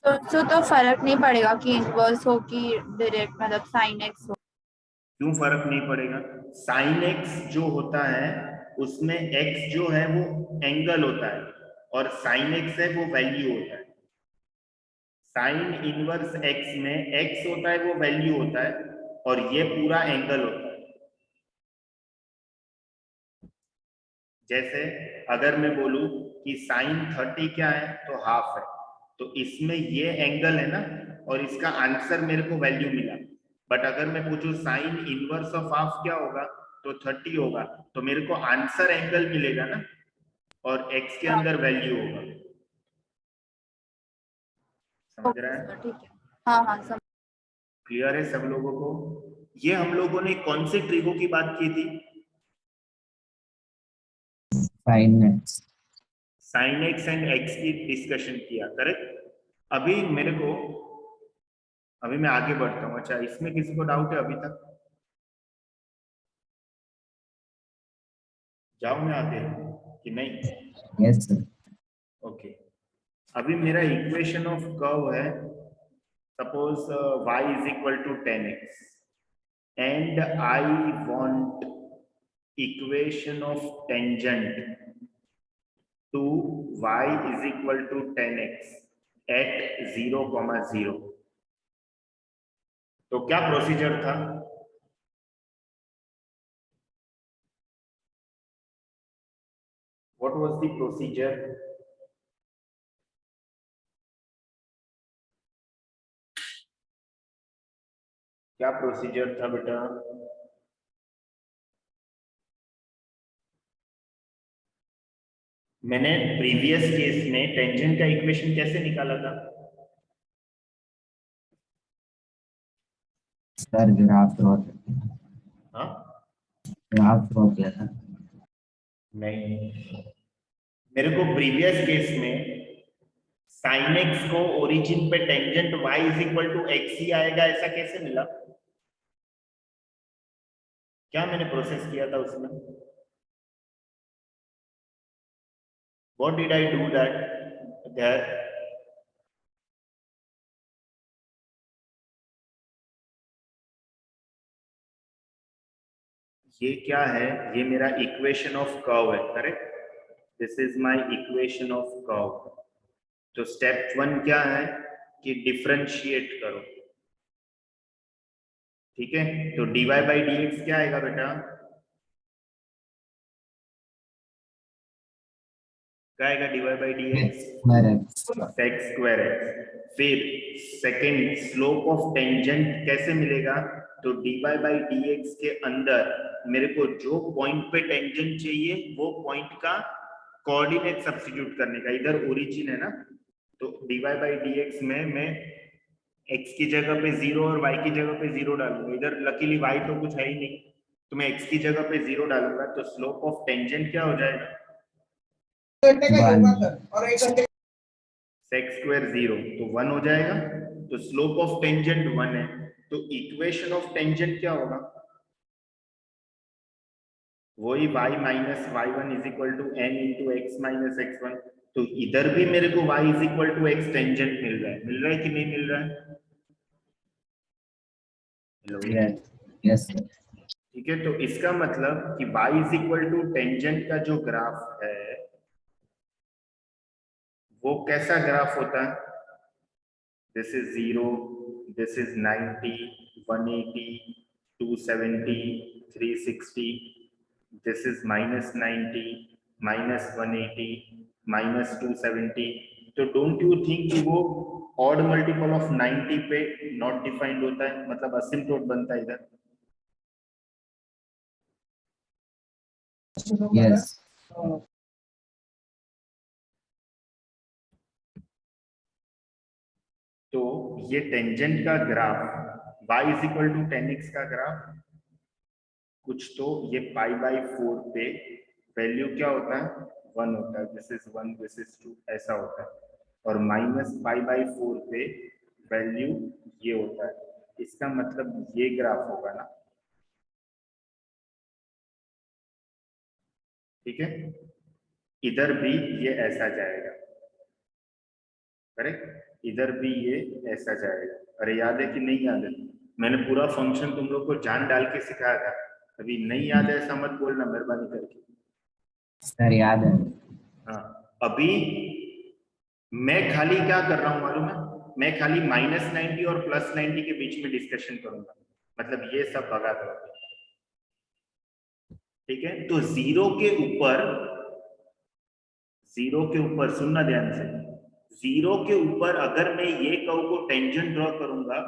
तो फर्क नहीं पड़ेगा कि इनवर्स हो कि डायरेक्ट, मतलब साइन एक्स हो? क्यों फर्क नहीं पड़ेगा? साइन एक्स जो होता है उसमें एक्स जो है वो एंगल होता है, और साइन एक्स है वो वैल्यू होता है। साइन इनवर्स एक्स में एक्स होता है वो वैल्यू होता है और ये पूरा एंगल होता है। जैसे अगर मैं बोलूं कि साइन 30 क्या है तो हाफ है, तो इसमें ये एंगल है ना और इसका आंसर मेरे को वैल्यू मिला। बट अगर मैं पूछूं साइन इनवर्स ऑफ हाफ क्या होगा तो 30 होगा, तो मेरे को आंसर एंगल मिलेगा ना और एक्स के अंदर वैल्यू होगा। समझ रहा है? ठीक है, हाँ हाँ समझ। क्लियर है सब लोगों को? ये हम लोगों ने कौन से ट्रिगो की बात की थी? Sign x. Sine x and x की डिस्कशन किया, करेक्ट? अभी मेरे को, अभी मैं आगे बढ़ता हूँ। अच्छा, इसमें किसी को डाउट है अभी तक? जाओ मैं आगे कि नहीं? Yes sir. ओके, अभी मेरा इक्वेशन ऑफ कर्व है, suppose y is equal to 10x and I want equation of tangent to y is equal to 10x at 0,0। तो क्या प्रोसीजर था? What was the procedure? क्या प्रोसीजर था बेटा? मैंने प्रीवियस केस में टेंजेंट का इक्वेशन कैसे निकाला था? सर ग्राफ ड्रॉ करते हैं। हाँ? ग्राफ ड्रॉ किया था। नहीं, मेरे को प्रीवियस केस में साइन एक्स को ओरिजिन पे tangent y is equal to x ही आएगा ऐसा कैसे मिला? क्या मैंने प्रोसेस किया था उसमें? What did I do that there? ये क्या है? ये मेरा इक्वेशन ऑफ कर्व है, correct? This is my equation of curve. तो स्टेप 1 क्या है कि डिफरेंशिएट करो, ठीक है? तो dy बाई dx क्या आएगा बेटा? क्या आएगा dy by dx? Sec square x. फिर सेकंड, स्लोप ऑफ टेंजेंट कैसे मिलेगा? तो dy बाई dx के अंदर मेरे को जो पॉइंट पे टेंजेंट चाहिए वो पॉइंट का कोऑर्डिनेट सब्स्टिट्यूट करने का। इधर ओरिजिन है ना, तो dy बाई dx में मैं x की जगह पे 0 और y की जगह पे 0 डालूंगा। इधर लकीली y तो कुछ है ही नहीं, तो मैं x की जगह पे 0 डालूंगा, तो स्लोप ऑफ टेंजेंट क्या हो जाएगा? सेक स्क्वायर 0 तो 1 हो जाएगा। तो स्लोप ऑफ टेंजेंट 1 है, तो इक्वेशन ऑफ टेंजेंट क्या होगा? वही y minus y1 is equal to n into x minus x1। तो इधर भी मेरे को y is equal to x tangent मिल रहा है कि नहीं मिल रहा है? यस। ठीक है, तो इसका मतलब कि y is equal to tangent का जो ग्राफ है वो कैसा ग्राफ होता है? This is 0, this is 90, 180, 270, 360, this is minus 90, minus 180, minus 270। तो डोंट यू थिंक कि वो ऑड मल्टीपल ऑफ 90 पे नॉट डिफाइंड होता है, मतलब असिम्प्टोट बनता है इधर? यस। तो ये टेंजेंट का graph y is equal to 10x का ग्राफ कुछ तो ये पाई बाई 4 पे वैल्यू क्या होता है? 1 होता है। दिस इज 1, दिस इज 2, ऐसा होता है। और माइनस पाई बाई 4 पे वैल्यू ये होता है। इसका मतलब ये ग्राफ होगा ना, ठीक है? इधर भी ये ऐसा जाएगा, करेक्ट? इधर भी ये ऐसा जाएगा। अरे याद है कि नहीं याद है? मैंने पूरा फंक्शन तुम लोग को जान डाल के सिखाया था। अभी नहीं याद है ऐसा मत बोलना मेहरबानी करके। सर याद है। हाँ, अभी मैं खाली क्या कर रहा हूँ मालूम है? मैं खाली -90 और +90 के बीच में डिस्कशन करूंगा, मतलब ये सब भगा दो, ठीक है। तो जीरो के ऊपर सुनना ध्यान से, जीरो के ऊपर अगर मैं ये कर्व को टेंजेंट ड्रॉ करूंगा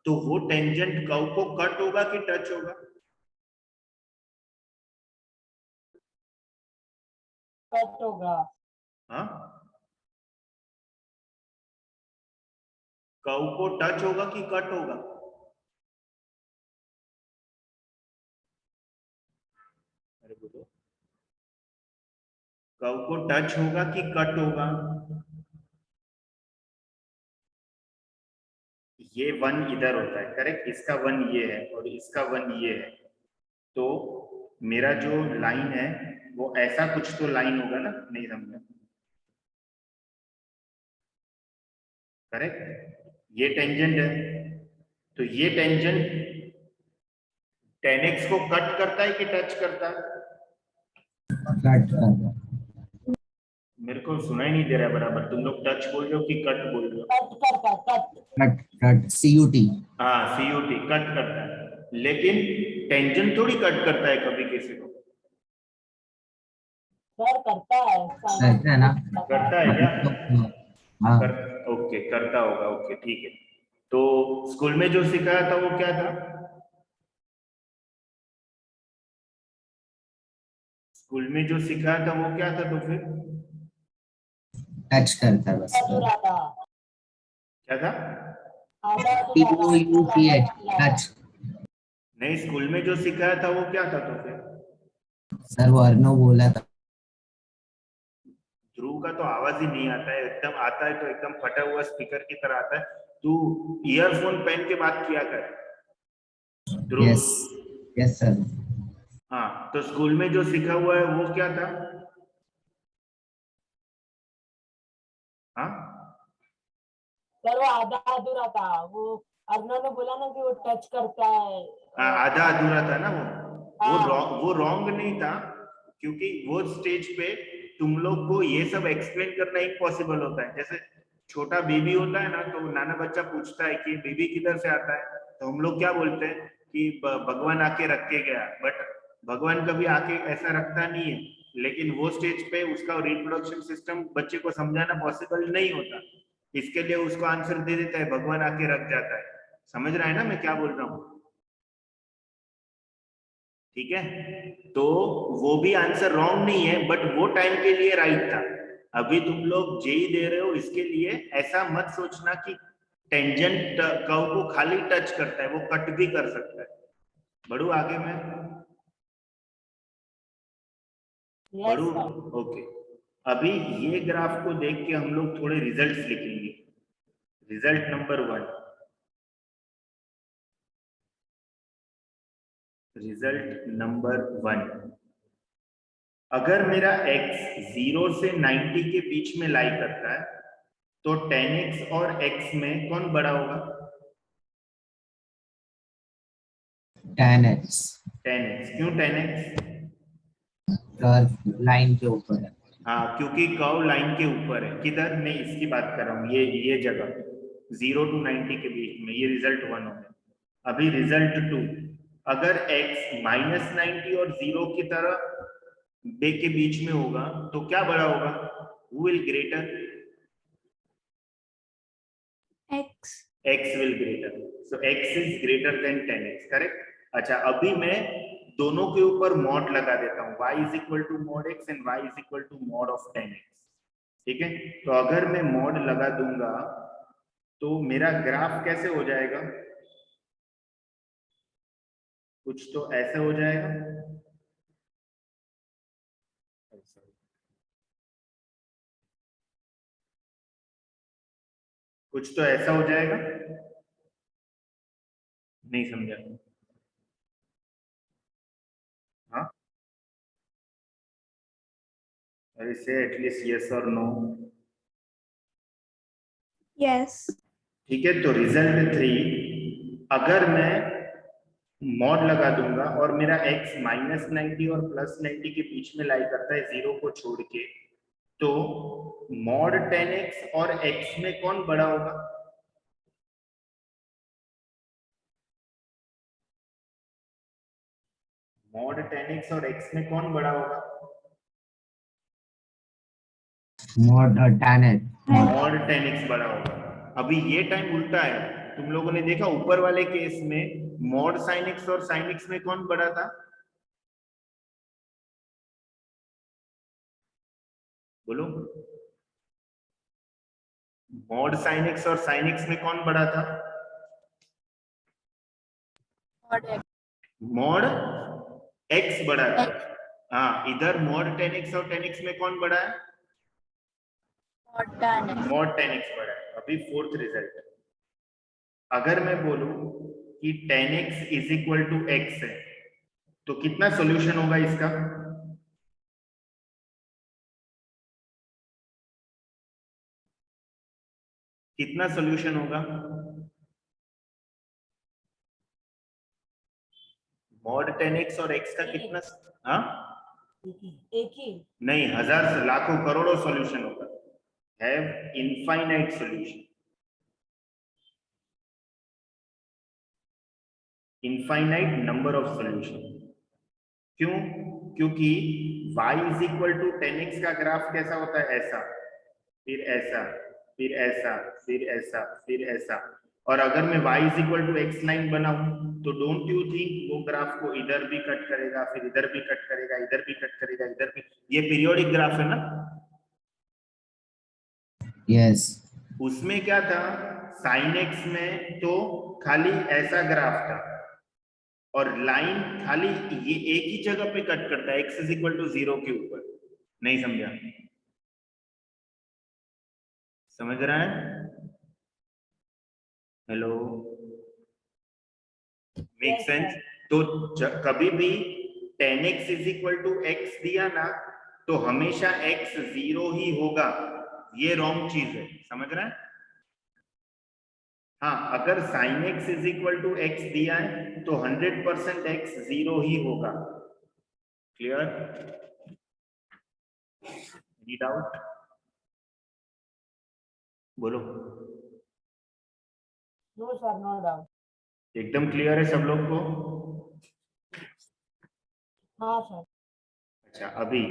तो वो टेंजेंट कर्व को कट होगा कि टच होगा? कट होगा। हाँ, कर्व को टच होगा कि कट होगा? अरे बोलो, कर्व को टच होगा कि कट होगा? ये 1 इधर होता है, करेक्ट, इसका 1 ये है और इसका 1 ये है, तो मेरा जो लाइन है वो ऐसा कुछ तो लाइन होगा ना, नहीं समझा? करेक्ट, ये टेंजेंट है, तो ये टेंजेंट 10x को कट करता है कि टच करता है? कट कर मेरे को सुनाई नहीं दे रहा बराबर, तुम लोग टच बोल रहे हो कि कट बोल रहे हो? कट करता है, कट। Cut cut CUT। हाँ, CUT कट करता है, लेकिन टेंजेंट थोड़ी कट करता है कभी किसी को। सर करता है, करता है ना? करता है क्या? हाँ ओके, करता होगा, ओके ठीक है। तो स्कूल में जो सिखाया था वो क्या था? स्कूल में जो सिखाया था वो क्या था? तो फिर टच करता है बस। अधूरा था। क्या था? आधा अधूरा TOUCH टच। नहीं, स्कूल में जो सिखाया था वो क्या था? तो फिर सर वो अर्नो बोला था। ध्रुव का तो आवाज ही नहीं आता है, एकदम आता है तो एकदम फटा हुआ स्पीकर की तरह आता है। तू ईयरफोन पहन के बात किया कर ध्रुव। Yes yes sir. हाँ, तो स्कूल में जो सीखा हुआ है वो क्या था? हाँ, सर वो आधा अधूरा था। वो अर्णव ने बोला ना कि वो टच करता है। आधा अधूरा था ना हाँ। वो रॉन्ग नहीं था, क्योंकि वो स्टेज पे तुम लोग को ये सब एक्सप्लेन करना इम्पॉसिबल होता है। जैसे छोटा बेबी होता है ना, तो नाना बच्चा पूछता है कि बेबी किधर से आता है, तो हम लोग क्या बोलते हैं कि भगवान आके रख के गया, बट भगवान कभी आके ऐसा रखता नहीं है। लेकिन वो स्टेज पे उसका रिप्रोडक्शन सिस्टम बच्चे को समझाना पॉसिबल नहीं होता, इसके लिए उसको आंसर दे देता है, भगवान आके रख जाता है। समझ रहा है ना मैं क्या बोल रहा हूँ? ठीक है, तो वो भी आंसर रॉन्ग नहीं है, बट वो टाइम के लिए राइट था। अभी तुम लोग जेई दे रहे हो, इसके लिए ऐसा मत सोचना कि टेंजेंट कर्व को खाली टच करता है, वो कट भी कर सकता है। बढ़ू आगे में? बढ़ू? ओके, अभी ये ग्राफ को देख के हम लोग थोड़े रिजल्ट्स लिखेंगे। रिजल्ट नंबर 1, रिजल्ट नंबर 1, अगर मेरा x 0 से 90 के बीच में लाई करता है तो 10x और x में कौन बड़ा होगा? 10x। 10x। क्यों 10x? कर्व लाइन के ऊपर है। हाँ, क्योंकि कर्व लाइन के ऊपर है। किधर? मैं इसकी बात कर रहा हूँ, ये जगह 0 to 90 के बीच में। ये रिजल्ट 1 हो गया। अभी रिजल्ट 2, अगर x -90 और 0 की तरह के बीच में होगा तो क्या बड़ा होगा? Who will greater? X। X will greater. So x is greater than 10x, correct? अच्छा, अभी मैं दोनों के ऊपर मॉड लगा देता हूँ, y is equal to mod x and y is equal to mod of 10x। ठीक है, तो अगर मैं मॉड लगा दूंगा तो मेरा ग्राफ कैसे हो जाएगा? कुछ तो ऐसे हो जाएगा। कुछ तो ऐसा हो जाएगा। नहीं समझा? हाँ, अरे से एटलीस्ट यस और नो। Yes। ठीक है, तो रिजल्ट 3, अगर मैं मॉड लगा दूंगा और मेरा x -90 और +90 के बीच में लाई करता है 0 को छोड़ के, तो मॉड 10x और x में कौन बड़ा होगा? मॉड tan x और x में कौन बड़ा होगा? mod tan x. Mod tan x बड़ा होगा। अभी ये टाइम उल्टा है, तुम लोगों ने देखा ऊपर वाले केस में मॉड sin x और sin x में कौन बड़ा था? बोलो, मॉड sin x और sin x में कौन बड़ा था? और x मॉड x बड़ा था। हाँ, इधर मॉड tan x और tan x में कौन बड़ा है? और tan x mod tan x बड़ा है। अभी फोर्थ रिजल्ट, अगर मैं बोलूं कि tan x is equal to x है, तो कितना सॉल्यूशन होगा इसका? कितना सॉल्यूशन होगा? मॉड tan x और x का कितना? हाँ, एक ही नहीं, हजार से लाखों करोड़ों सॉल्यूशन होगा। Have infinite solution, infinite number of solution. क्यों? क्योंकि y is equal to tan x का ग्राफ कैसा होता है? ऐसा, फिर ऐसा, फिर ऐसा, फिर ऐसा, फिर ऐसा। और अगर मैं y is equal to x line बनाऊं तो डोंट यू थिंक वो ग्राफ को इधर भी कट करेगा, फिर इधर भी कट करेगा, इधर भी कट करेगा, इधर भी। ये पीरियोडिक ग्राफ है ना? Yes. उसमें क्या था, sin x में तो खाली ऐसा ग्राफ था और लाइन खाली ये एक ही जगह पे कट करता है, x इज इक्वल टू 0 के ऊपर। नहीं समझा? समझ रहा है? Hello, make Yes, sense? sir. तो कभी भी tan x is equal to x दिया ना, तो हमेशा x 0 ही होगा। ये रॉन्ग चीज है, समझ रहा है? हाँ, अगर sin x is equal to x दिया है तो 100% x 0 ही होगा। क्लियर? Any doubt? बोलो। No, sir, no doubt. एकदम क्लियर है सब लोग को? हाँ सर। अच्छा, अभी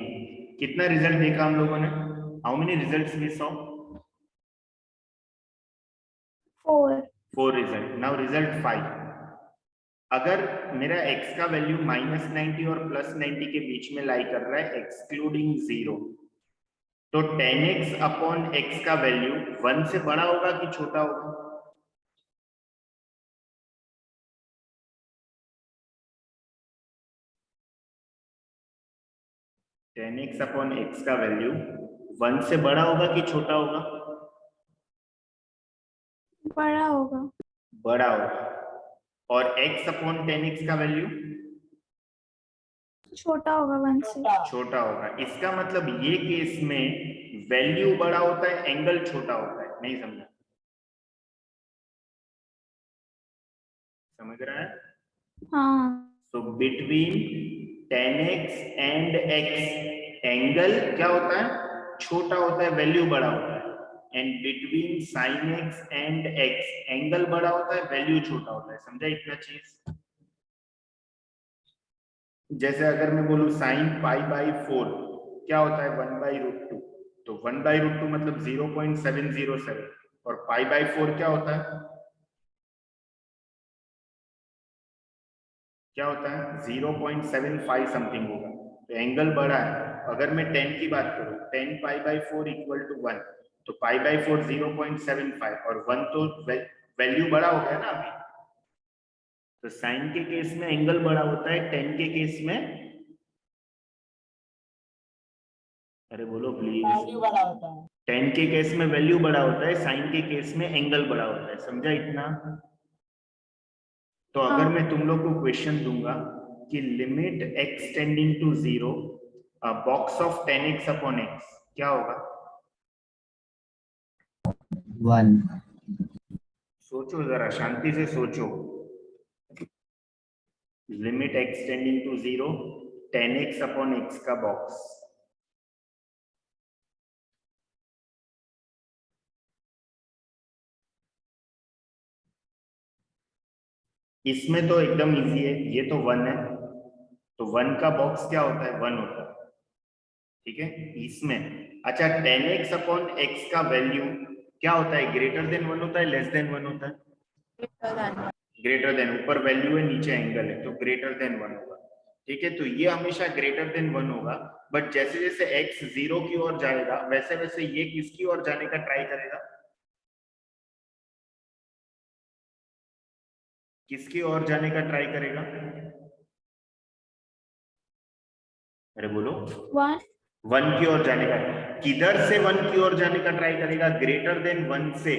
कितना रिजल्ट देखा हम लोगों ने? How many results we saw? 4. 4 रिजल्ट। Now result 5। अगर मेरा x का वैल्यू -90 और +90 के बीच में लाई कर रहा है एक्सक्लूडिंग 0, तो tan x अपॉन x का वैल्यू 1 से बड़ा होगा कि छोटा होगा? tan x अपॉन x का वैल्यू 1 से बड़ा होगा कि छोटा होगा? बड़ा होगा. बड़ा होगा। और x अपॉन tan x का वैल्यू छोटा होगा 1 से. छोटा। छोटा होगा। इसका मतलब ये केस में वैल्यू बड़ा होता है, एंगल छोटा होता है। नहीं समझा? समझ रहा है? हाँ. So between tan x and x angle क्या होता है? छोटा होता है, वैल्यू बड़ा होता है। And between sin x and x angle बड़ा होता है, वैल्यू छोटा होता है। समझा इतना चीज? जैसे अगर मैं बोलूं sin π/4 क्या होता है? 1/√2। तो 1/√2 मतलब 0.707 और π/4 क्या होता है? क्या होता है? 0.75 समथिंग होगा। तो एंगल बड़ा है। अगर मैं 10 की बात करूं, 10 π/4 इक्वल टू 1, तो π/4 0.75 और 1 तो वैल्यू बड़ा हो गया ना अभी। तो साइन के केस में एंगल बड़ा होता है, 10 के केस में, अरे बोलो प्लीज, वैल्यू बड़ा होता है। 10 के केस में वैल्यू बड़ा होता है, साइन के केस में एंगल बड़ा होता है। समझा इतना? तो अगर मैं तुम लोग को क्वेश्चन दूंगा कि limit x tending to 0 box of tan x upon x, क्या होगा? 1. सोचो जरा, शांति से सोचो। Limit x tending to 0 tan x upon x का बॉक्स, इसमें तो एकदम इजी है, ये तो 1 है। तो 1 का बॉक्स क्या होता है, 1 होता है, ठीक है। इसमें अच्छा 10x अपॉन x का वैल्यू क्या होता है, ग्रेटर देन 1 होता है, लेस देन 1 होता है, ग्रेटर देन, ऊपर वैल्यू है नीचे एंगल है, तो ग्रेटर देन 1 होगा, ठीक है। तो ये हमेशा ग्रेटर देन 1 होगा, बट जैसे जैसे x 0 की ओर जाएगा वैसे वैसे ये किसकी ओर जाने का ट्राई करेगा, किसकी ओर जाने का ट्राई करेगा, अरे बोलो, 1 की ओर जाने का, किधर से 1 की ओर जाने का ट्राई करेगा, ग्रेटर देन 1 से,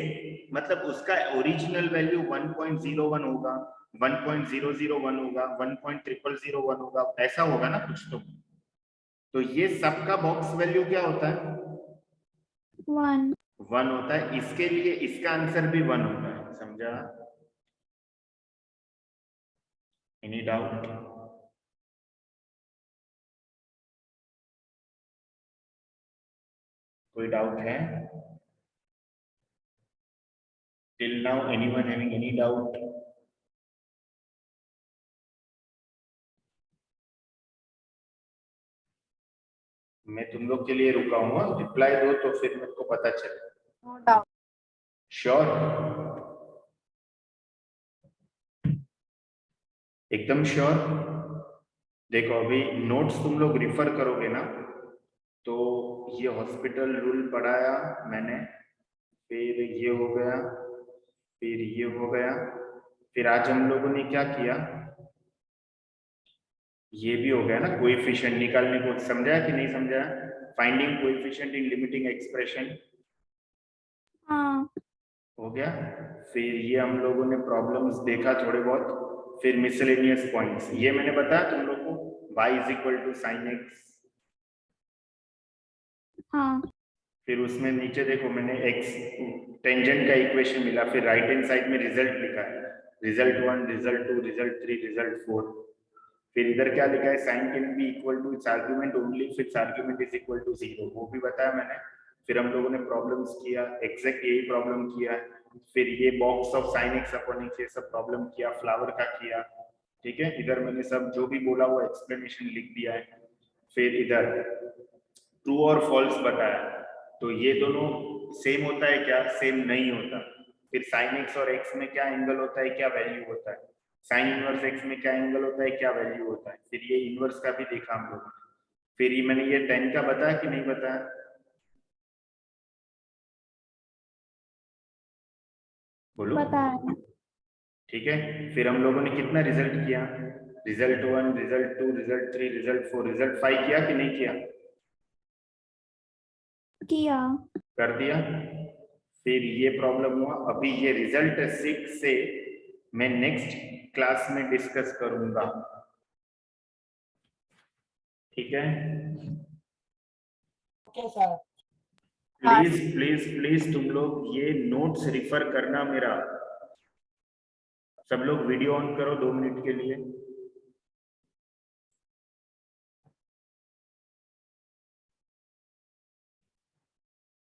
मतलब उसका ओरिजिनल वैल्यू 1.01 होगा, 1.001 होगा, 1.0001 होगा, ऐसा होगा ना कुछ तो ये सबका बॉक्स वैल्यू क्या होता है, 1 होता है, इसके लिए इसका आंसर भी 1 होता है, समझा, एनी डाउट, कोई डाउट है, till now anyone having any doubt, मैं तुम लोग के लिए रुका हूँ, रिप्लाई दो तो फिर मेरे को पता चले, नो डाउट, श्योर, एकदम श्योर। देखो अभी नोट्स तुम लोग रिफर करोगे ना, तो ये हॉस्पिटल रूल पढ़ाया मैंने, फिर ये हो गया, फिर ये हो गया, फिर आज हम लोगों ने क्या किया, ये भी हो गया ना, कोएफिशिएंट निकालने को, समझा कि नहीं समझा, फाइंडिंग कोएफिशिएंट इन लिमिटिंग एक्सप्रेशन हाँ हो गया, फिर ये हम लोगों ने प्रॉब्लम्स देखा थोड़े बहुत, फिर मिसलेनियस पॉइंट्स, ये मैंने बताया तुम लोग को, y = sin x, हाँ फिर उसमें नीचे देखो मैंने x टेंजेंट का इक्वेशन मिला, फिर राइट हैंड साइड में रिजल्ट लिखा है, रिजल्ट 1, रिजल्ट 2, रिजल्ट 3, रिजल्ट 4, फिर इधर क्या लिखा है, sine can be equal to its argument only if its argument is equal to 0, वो भी बताया मैंने। फिर हम लोगों ने प्रॉब्लम्स किया, एग्जैक्ट यही प्रॉब्लम किया, फिर ये box of sin x upon x ये सब प्रॉब्लम किया, फ्लावर का किया, ठीक है। इधर मैंने सब जो भी बोला वो एक्सप्लेनेशन लिख दिया है, फिर इधर ट्रू और फॉल्स बताया, तो ये दोनों सेम होता है क्या, सेम नहीं होता, फिर sin x और x में क्या एंगल होता है, क्या वैल्यू होता है, साइन इनवर्स x में क्या एंगल होता है, क्या वैल्यू होता है, फिर ये इनवर्स का भी देखा हम लोगों ने, फिर ये मैंने ये 10 का बताया कि नहीं बताया, बोलो, बताया, ठीक है। फिर हम लोगों ने कितना रिजल्ट किया, result 1, result 2, result 3, result 4, result 5 किया कि नहीं किया, कर दिया, फिर ये प्रॉब्लम हुआ, अभी ये रिजल्ट 6 से मैं नेक्स्ट क्लास में डिस्कस करूंगा, ठीक है। Okay sir, please please please तुम लोग ये नोट्स रिफर करना मेरा, सब लोग वीडियो ऑन करो 2 मिनट के लिए।